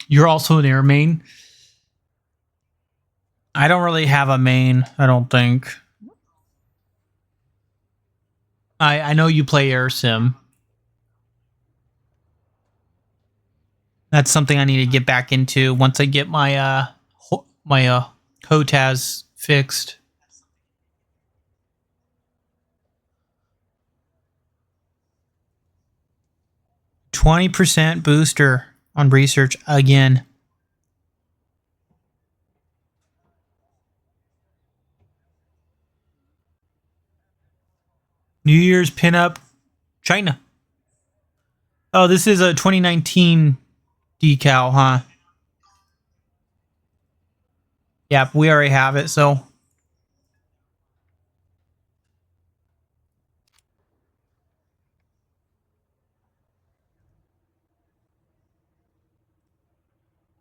You're also an air main. I don't really have a main, I don't think. I know you play air sim. That's something I need to get back into once I get my HOTAS fixed. %20 booster on research again. New Year's pinup, China. Oh, this is a 2019 decal, huh? Yep, we already have it, so.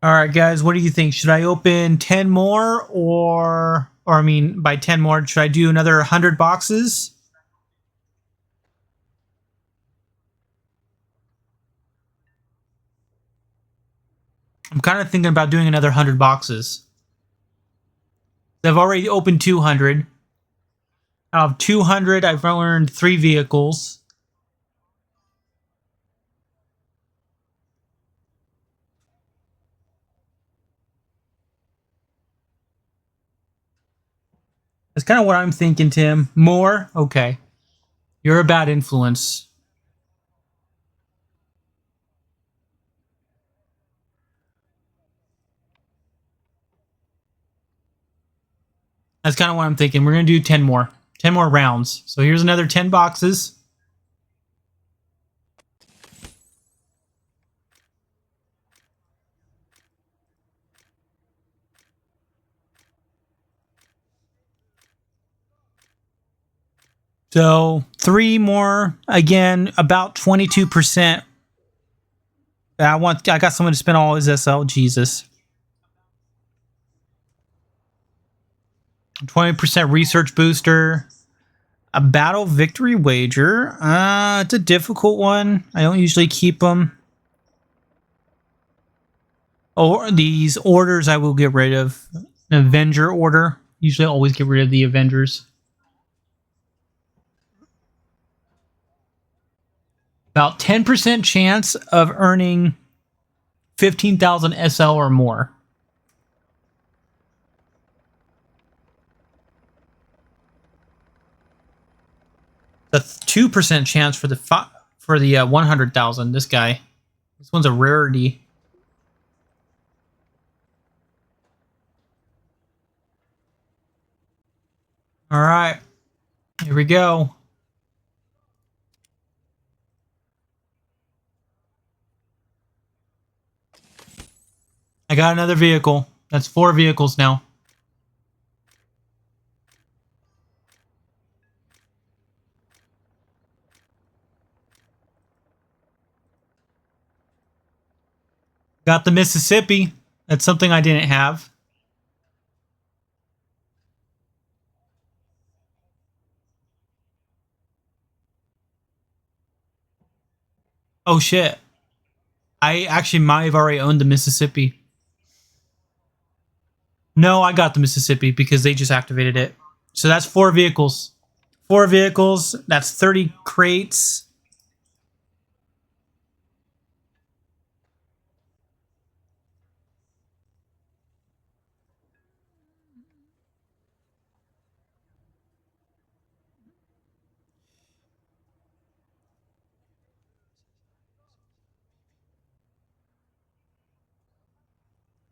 All right, guys, what do you think? Should I open 10 more or I mean, by 10 more, should I do another 100 boxes? I'm kind of thinking about doing another 100 boxes. I've already opened 200. Out of 200, I've earned 3 vehicles. That's kind of what I'm thinking, Tim. More? Okay. You're a bad influence. That's kind of what I'm thinking. We're going to do 10 more. 10 more rounds. So here's another 10 boxes. So 3 more. Again, about 22%. I got someone to spend all his SL. Jesus. 20% research booster. A battle victory wager. It's a difficult one. I don't usually keep them. Or these orders I will get rid of. An Avenger order. Usually I always get rid of the Avengers. About 10% chance of earning 15,000 SL or more. The 2% chance for the 100,000. This guy. This one's a rarity. All right. Here we go. I got another vehicle. That's 4 vehicles now. Got the Mississippi. That's something I didn't have. Oh shit. I actually might have already owned the Mississippi. No, I got the Mississippi because they just activated it. So that's 4 vehicles. 4 vehicles. That's 30 crates.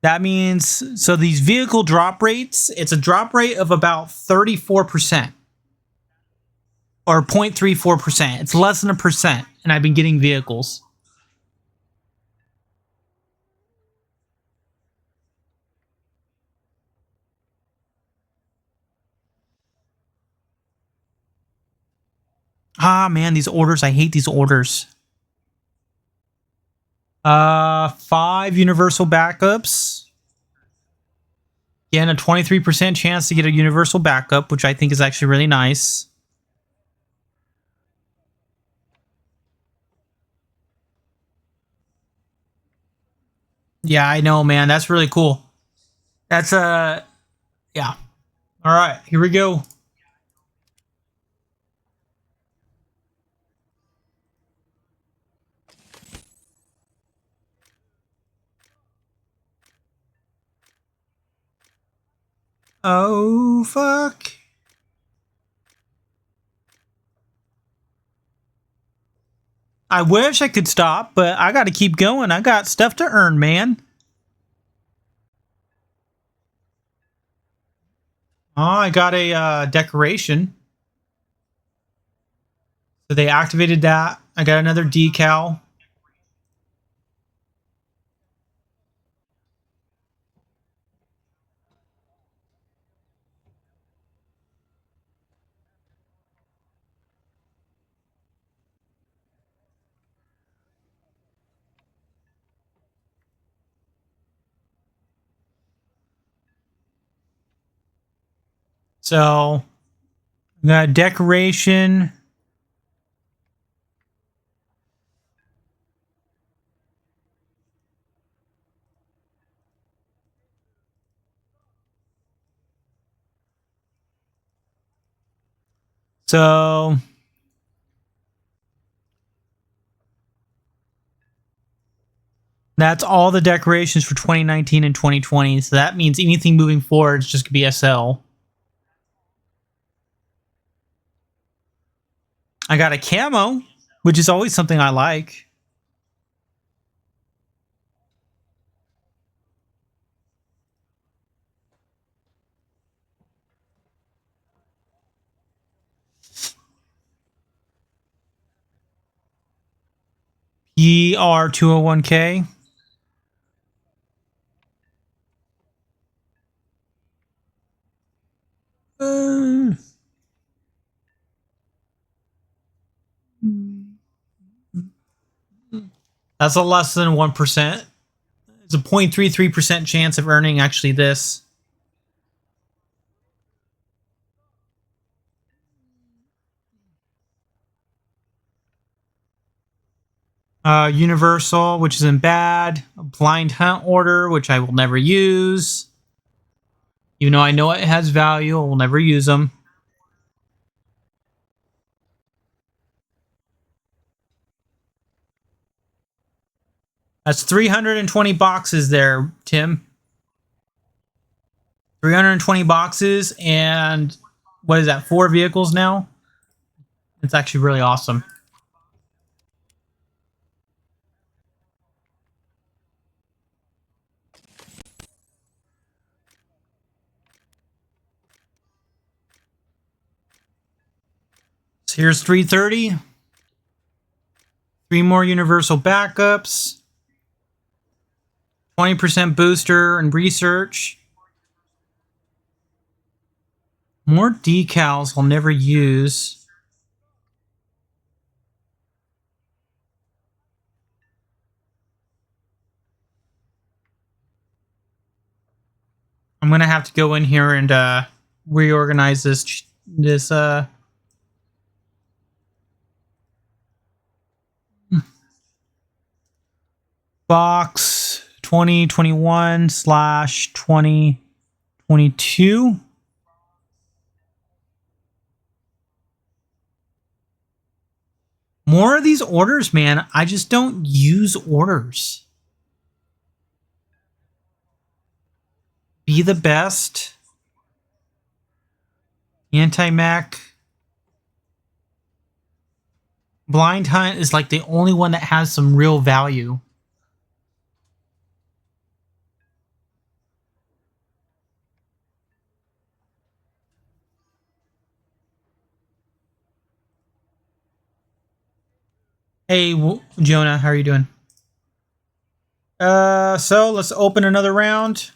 That means, so these vehicle drop rates, it's a drop rate of about 34%. Or 0.34%. It's less than 1%. And I've been getting vehicles. Ah, man, these orders. I hate these orders. 5 universal backups. Again, a 23% chance to get a universal backup, which I think is actually really nice. Yeah, I know, man. That's really cool. That's yeah. All right, here we go. Oh, fuck. I wish I could stop, but I got to keep going. I got stuff to earn, man. Oh, I got a decoration. So they activated that. I got another decal. So, got a decoration. So, that's all the decorations for 2019 and 2020. So that means anything moving forward is just going to be SL. I got a camo, which is always something I like. ER201K. That's a less than 1%. It's a 0.33% chance of earning actually this. Universal, which isn't bad. A blind hunt order, which I will never use. Even though I know it has value, I will never use them. That's 320 boxes there, Tim. 320 boxes, and what is that, 4 vehicles now? It's actually really awesome. So here's 330. 3 more universal backups. 20% booster and research. More decals I'll never use. I'm gonna have to go in here and reorganize this box 2021/2022. More of these orders, man. I just don't use orders. Be the best. Anti-mech. Blind Hunt is like the only one that has some real value. Hey, Jonah, how are you doing? So let's open another round.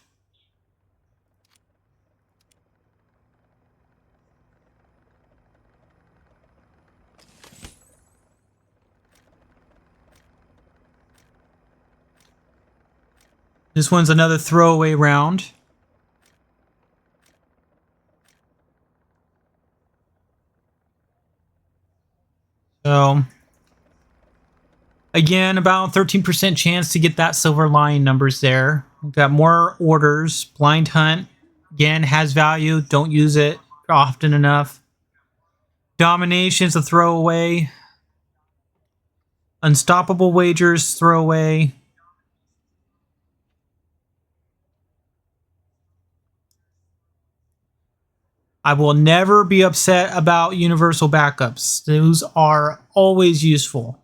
This one's another throwaway round. So, again, about 13% chance to get that silver line numbers there. We've got more orders. Blind Hunt, again, has value. Don't use it often enough. Domination's a throwaway. Unstoppable Wagers, throwaway. I will never be upset about universal backups. Those are always useful.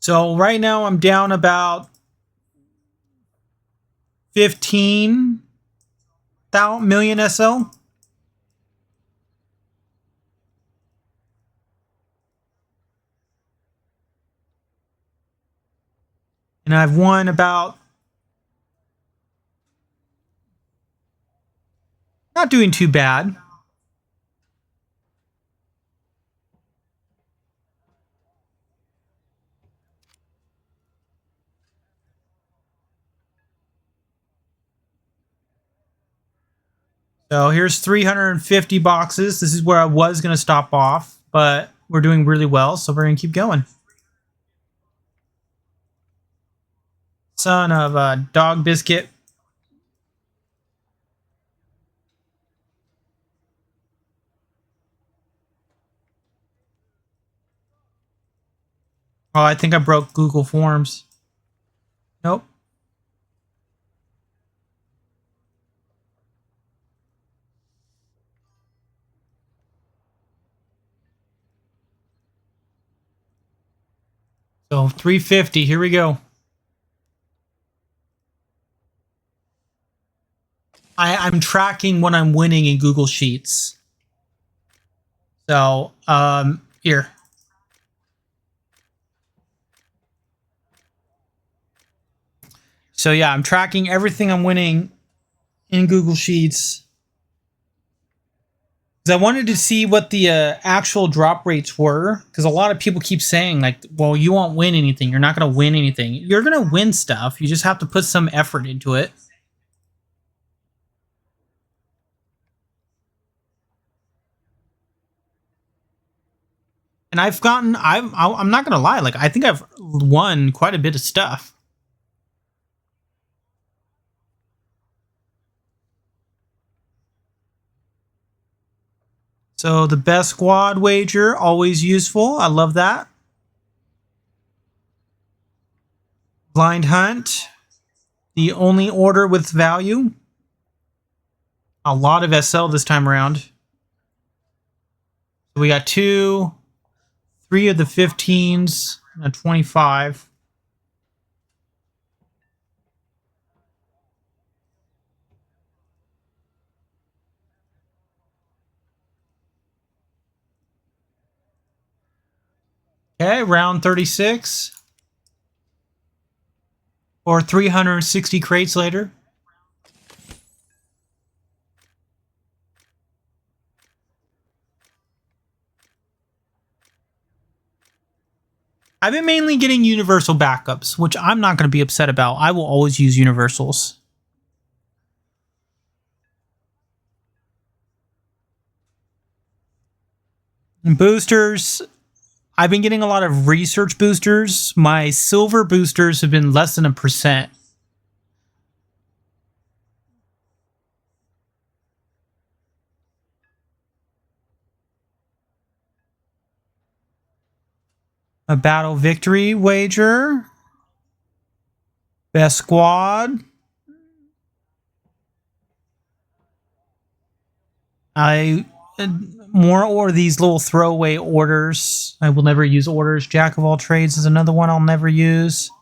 So right now I'm down about 15 million SL. And I've won about, not doing too bad. So here's 350 boxes. This is where I was going to stop off, but we're doing really well, so we're going to keep going. Son of a dog biscuit. Oh, I think I broke Google Forms. Nope. So 350, here we go. I'm tracking what I'm winning in Google Sheets. So, here. So yeah, I'm tracking everything I'm winning in Google Sheets. Because I wanted to see what the actual drop rates were. Because a lot of people keep saying, like, well, you won't win anything. You're not going to win anything. You're going to win stuff. You just have to put some effort into it. And I'm not gonna lie, like I think I've won quite a bit of stuff. So the best squad wager, always useful. I love that. Blind hunt, the only order with value. A lot of SL this time around. So we got 3 of the 15s, and a 25. Okay, round 36. Or 360 crates later. I've been mainly getting universal backups, which I'm not going to be upset about. I will always use universals. And boosters, I've been getting a lot of research boosters. My silver boosters have been less than 1%. A battle victory wager. Best squad. More or these little throwaway orders. I will never use orders. Jack of all trades is another one I'll never use.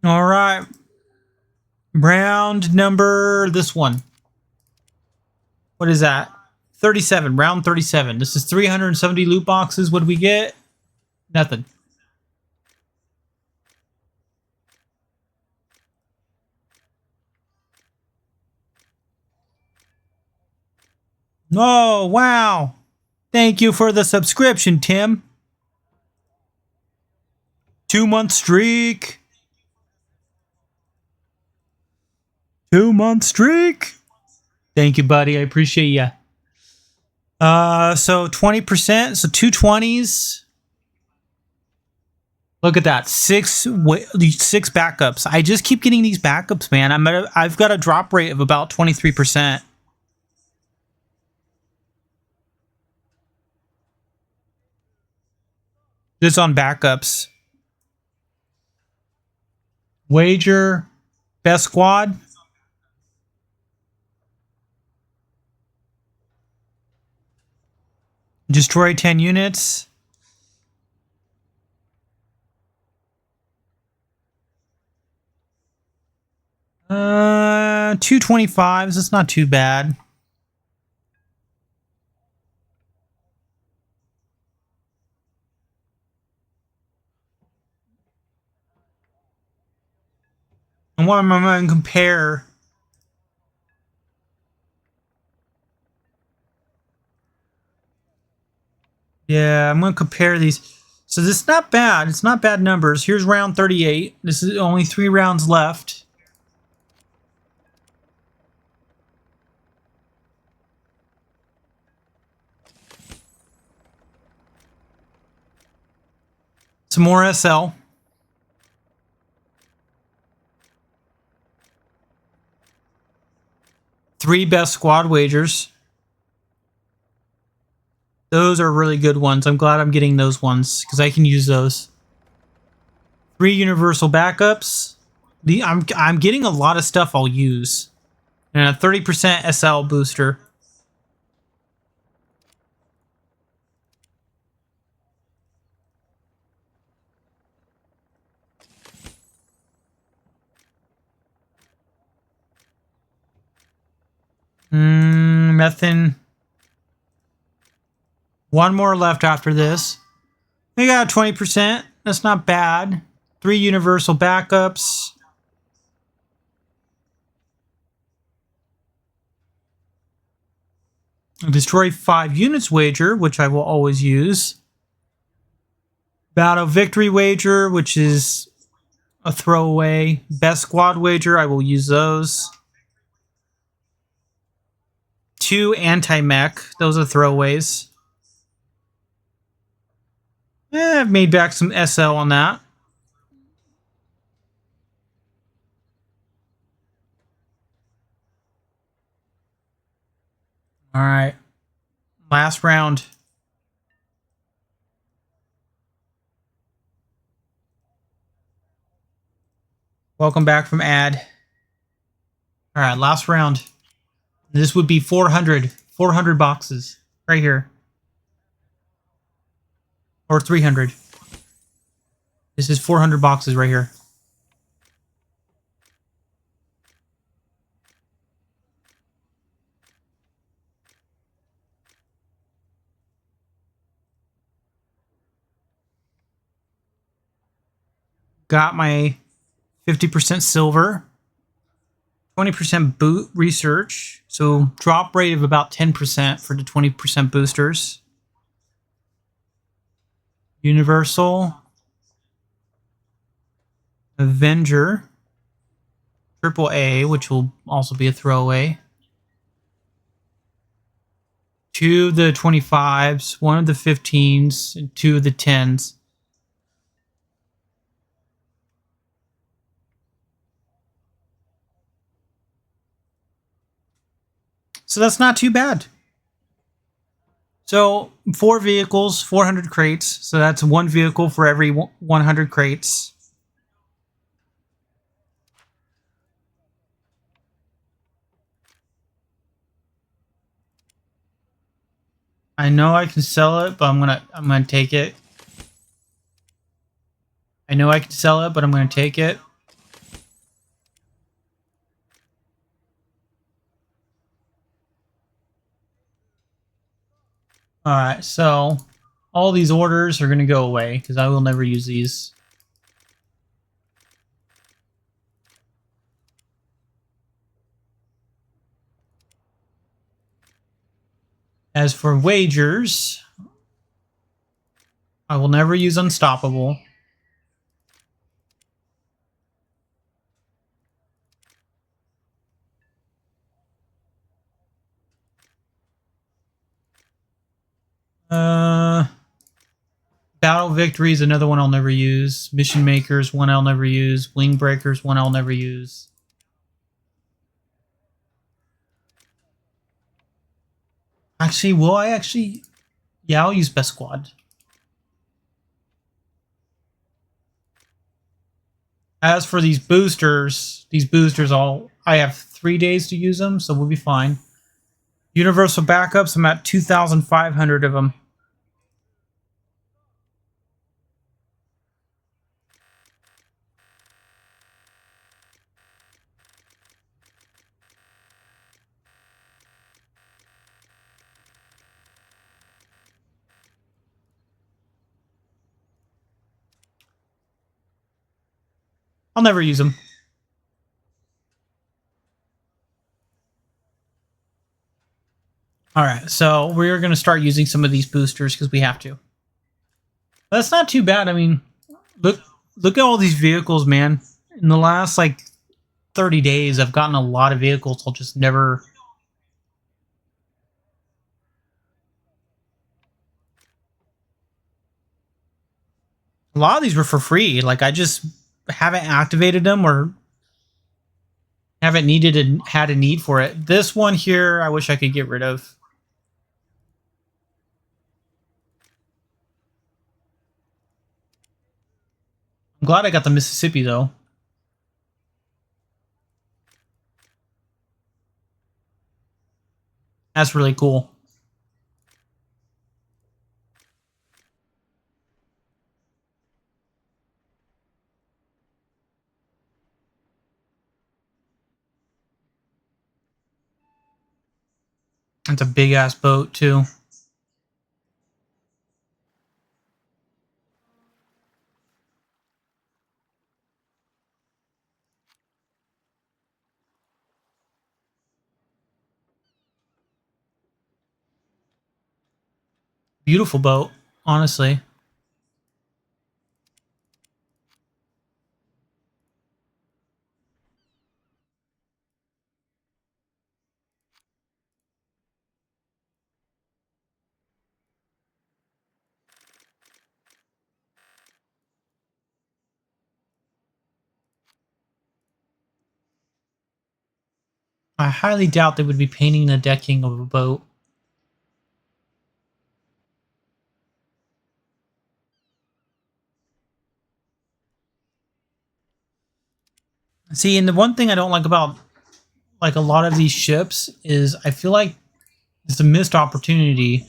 All right. Round number, this one. What is that? 37, round 37. This is 370 loot boxes. What do we get? Nothing. Oh, wow. Thank you for the subscription, Tim. 2-month streak. 2-month streak. Thank you, buddy. I appreciate you. So 20%. So 220s. Look at that. 6 backups. I just keep getting these backups, man. I've got a drop rate of about 23%. Just on backups. Wager. Best squad. Destroy 10 units. Uh, 225s. That's not too bad. And what am I going to compare? Yeah, I'm going to compare these. So this is not bad. It's not bad numbers. Here's round 38. This is only 3 rounds left. Some more SL. Three best squad wagers. Those are really good ones. I'm glad I'm getting those ones because I can use those. 3 universal backups. I'm getting a lot of stuff I'll use. And a 30% SL booster. Nothing. One more left after this. We got 20%. That's not bad. 3 universal backups. Destroy 5 units wager, which I will always use. Battle victory wager, which is a throwaway. Best squad wager, I will use those. 2 anti-mech, those are throwaways. I've made back some SL on that. All right. Last round. Welcome back from ad. All right, last round. This would be 400 boxes right here. Or 300. This is 400 boxes right here. Got my 50% silver, 20% boot research, so drop rate of about 10% for the 20% boosters. Universal, Avenger, Triple A, which will also be a throwaway. 2 of the 25s, 1 of the 15s, and 2 of the 10s. So that's not too bad. So 4 vehicles, 400 crates. So that's 1 vehicle for every 100 crates. I know I can sell it, but I'm gonna take it. I know I can sell it, but I'm gonna take it. Alright, so all these orders are gonna go away because I will never use these. As for wagers, I will never use Unstoppable. Battle Victory is another one I'll never use. Mission Makers, one I'll never use. Wing Breakers, one I'll never use. Actually, will I actually? Yeah, I'll use Best Squad. As for these boosters I have 3 days to use them, so we'll be fine. Universal backups, I'm at 2,500 of them. I'll never use them. Alright, so we're going to start using some of these boosters because we have to. That's not too bad. I mean, look at all these vehicles, man. In the last, 30 days, I've gotten a lot of vehicles. I'll just never... A lot of these were for free. I just haven't activated them or haven't had a need for it. This one here, I wish I could get rid of. I'm glad I got the Mississippi, though. That's really cool. It's a big-ass boat, too. Beautiful boat, honestly. I highly doubt they would be painting the decking of a boat. See, and the one thing I don't like about like a lot of these ships is I feel like it's a missed opportunity.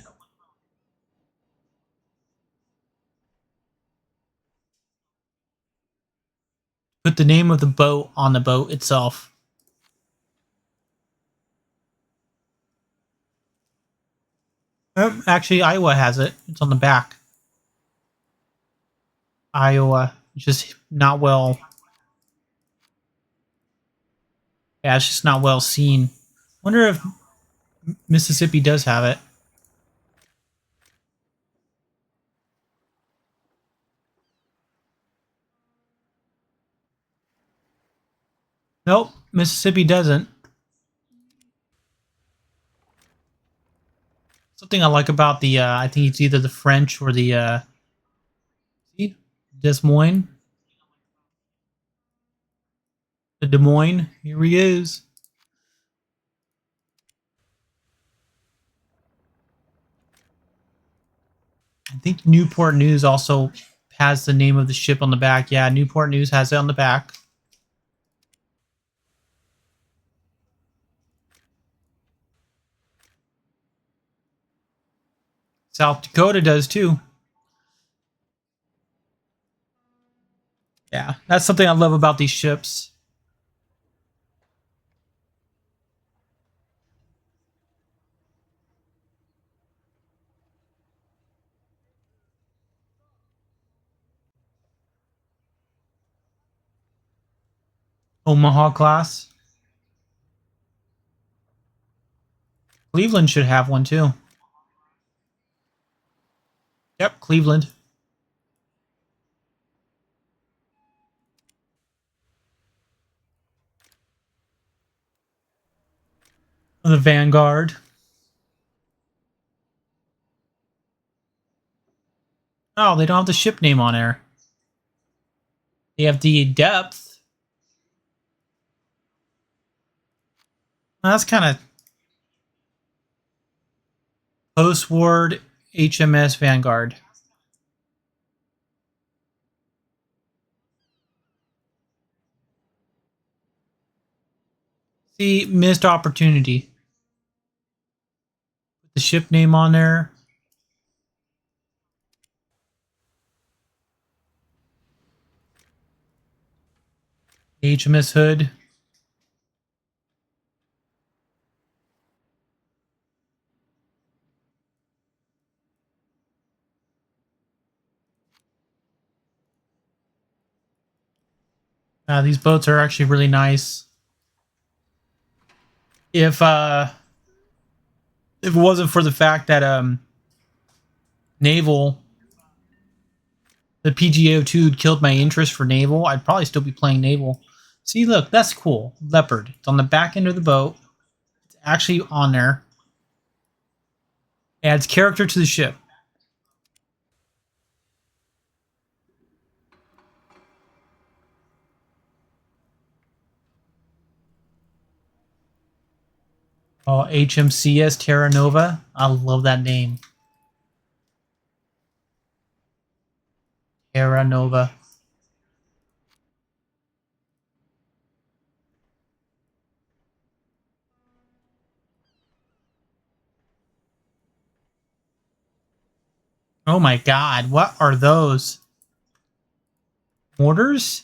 Put the name of the boat on the boat itself. Actually, Iowa has it. It's on the back. Iowa. It's just not well. Yeah, it's just not well seen. Wonder if Mississippi does have it. Nope, Mississippi doesn't. Something I like about the, I think it's either the French or the, see? Des Moines. The Des Moines. Here he is. I think Newport News also has the name of the ship on the back. Yeah, Newport News has it on the back. South Dakota does too. Yeah, that's something I love about these ships. Omaha class. Cleveland should have one too. Yep, Cleveland. The Vanguard. Oh, they don't have the ship name on there. They have the depth. That's kind of post-war HMS Vanguard. See, missed opportunity. Put the ship name on there. HMS Hood. These boats are actually really nice. If it wasn't for the fact that naval, the PGO2 killed my interest for naval, I'd probably still be playing naval. See, look, that's cool. Leopard. It's on the back end of the boat. It's actually on there. Adds character to the ship. Oh, HMCS Terra Nova. I love that name. Terra Nova. Oh my god, what are those? Mortars?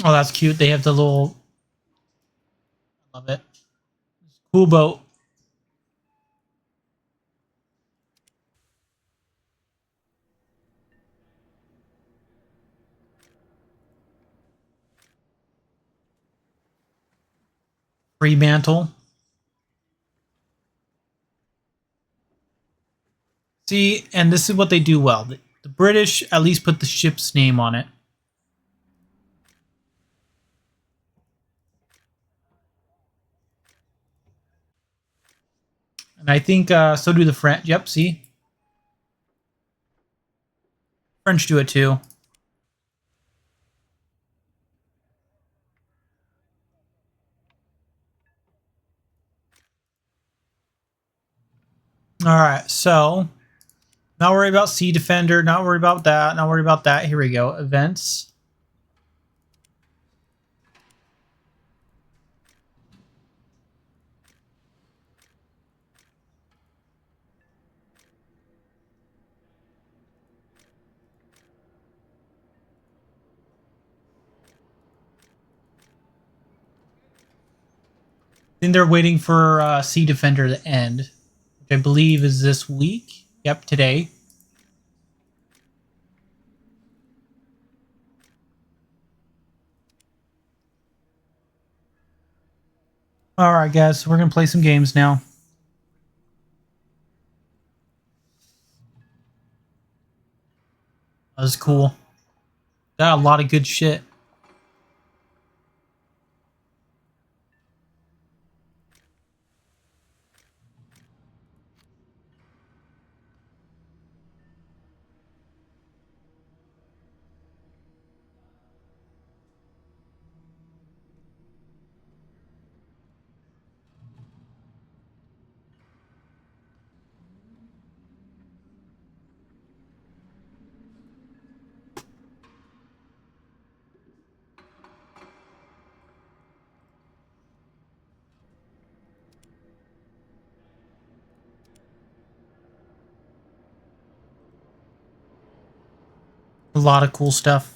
Oh, that's cute. They have the little... Love it. Cool boat. Free mantle. See, and this is what they do well. The British at least put the ship's name on it. And I think so do the French. Yep, see? French do it too. Alright, so not worry about Sea Defender, not worry about that, not worry about that. Here we go. Events. Then they're waiting for Sea Defender to end, which I believe is this week. Yep, today. Alright guys, so we're going to play some games now. That was cool. Got a lot of good shit. A lot of cool stuff.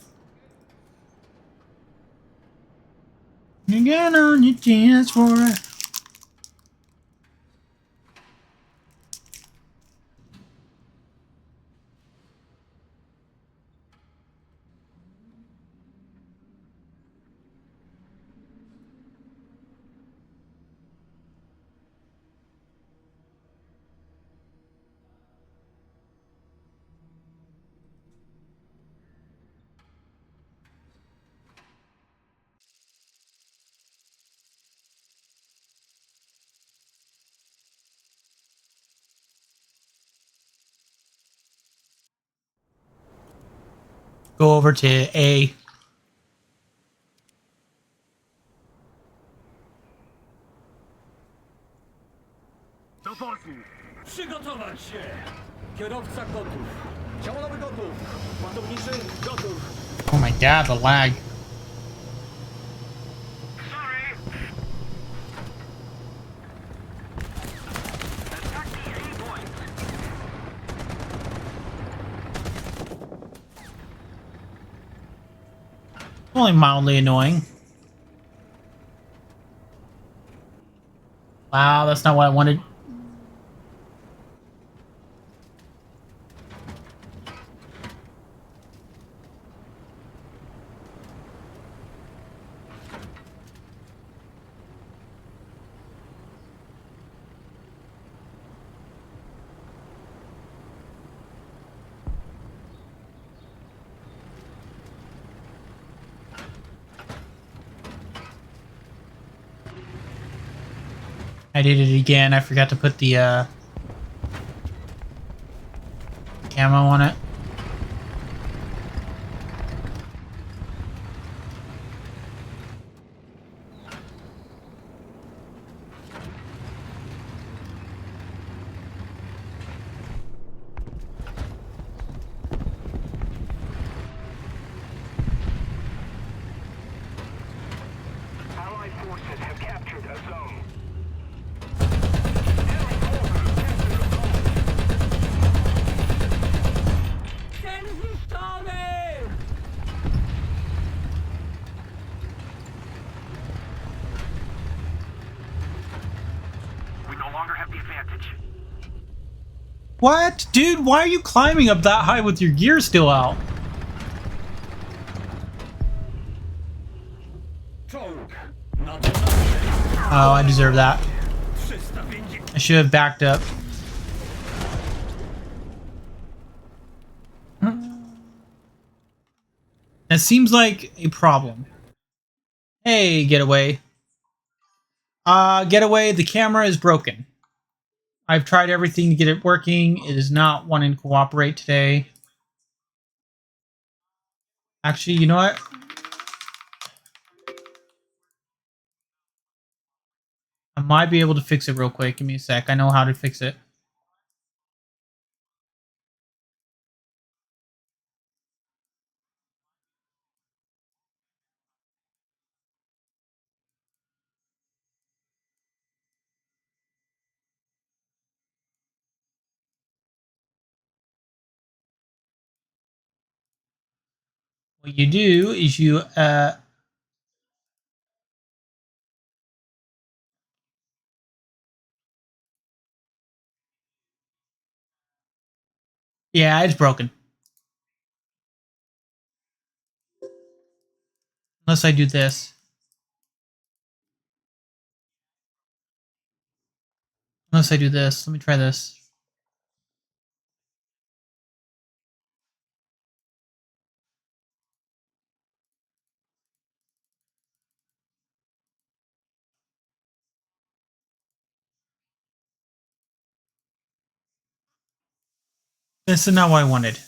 You get on your dance for it. Go over to A. Do portu! Przygotować się! Kierowca gotów! Działonowy gotów! Ładowniczy gotów! Oh my god, the lag. Sorry! Attack the A point! Only mildly annoying. Wow, that's not what I wanted. I did it again. I forgot to put the camo on it. Allied forces have captured a zone. We no longer have the advantage. What? Dude, why are you climbing up that high with your gear still out? Oh, I deserve that. I should have backed up. That seems like a problem. Hey, Getaway. Getaway, the camera is broken. I've tried everything to get it working. It is not wanting to cooperate today. Actually, you know what? I might be able to fix it real quick. Give me a sec. I know how to fix it. What you do is you yeah, it's broken. Unless I do this. Unless I do this. Let me try this. This is not what I wanted. It's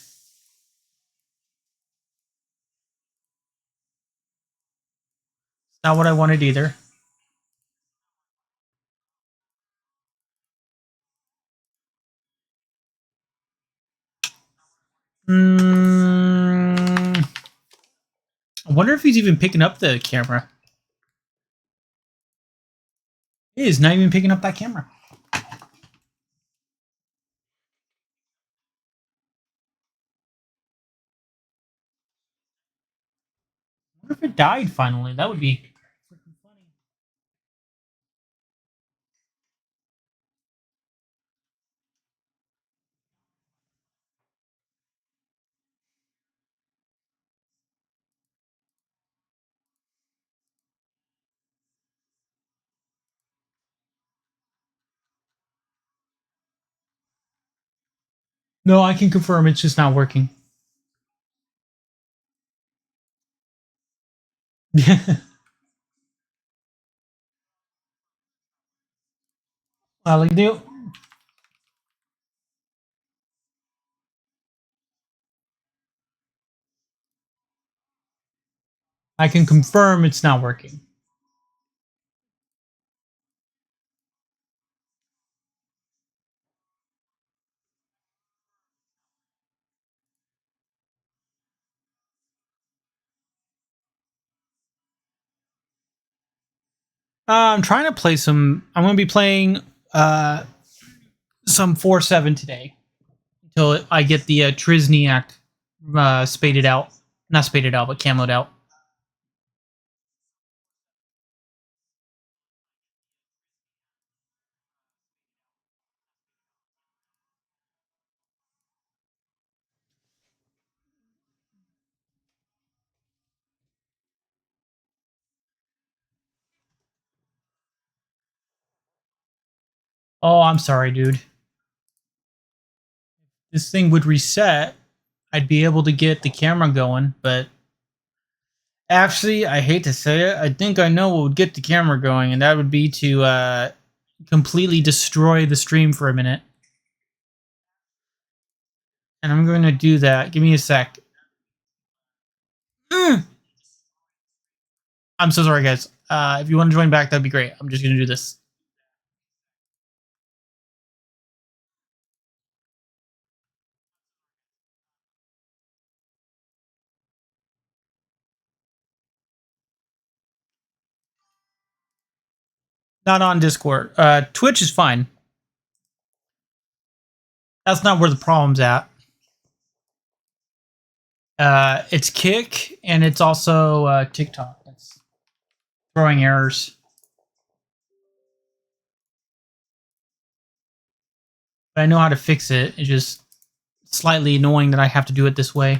not what I wanted either. I wonder if he's even picking up the camera. He is not even picking up that camera. I wonder if it died finally. That would be freaking funny. No, I can confirm it's just not working. All I do. I can confirm it's not working. I'm trying to play some. I'm going to be playing some 4-7 today until I get the Trizniak spaded out. Not spaded out, but camoed out. Oh, I'm sorry, dude. This thing would reset. I'd be able to get the camera going, but actually, I hate to say it, I think I know what would get the camera going, and that would be to completely destroy the stream for a minute. And I'm going to do that. Give me a sec. I'm so sorry, guys. If you want to join back, that'd be great. I'm just going to do this. Not on Discord. Twitch is fine. That's not where the problem's at. It's Kick, and it's also TikTok. That's throwing errors. But I know how to fix it. It's just slightly annoying that I have to do it this way.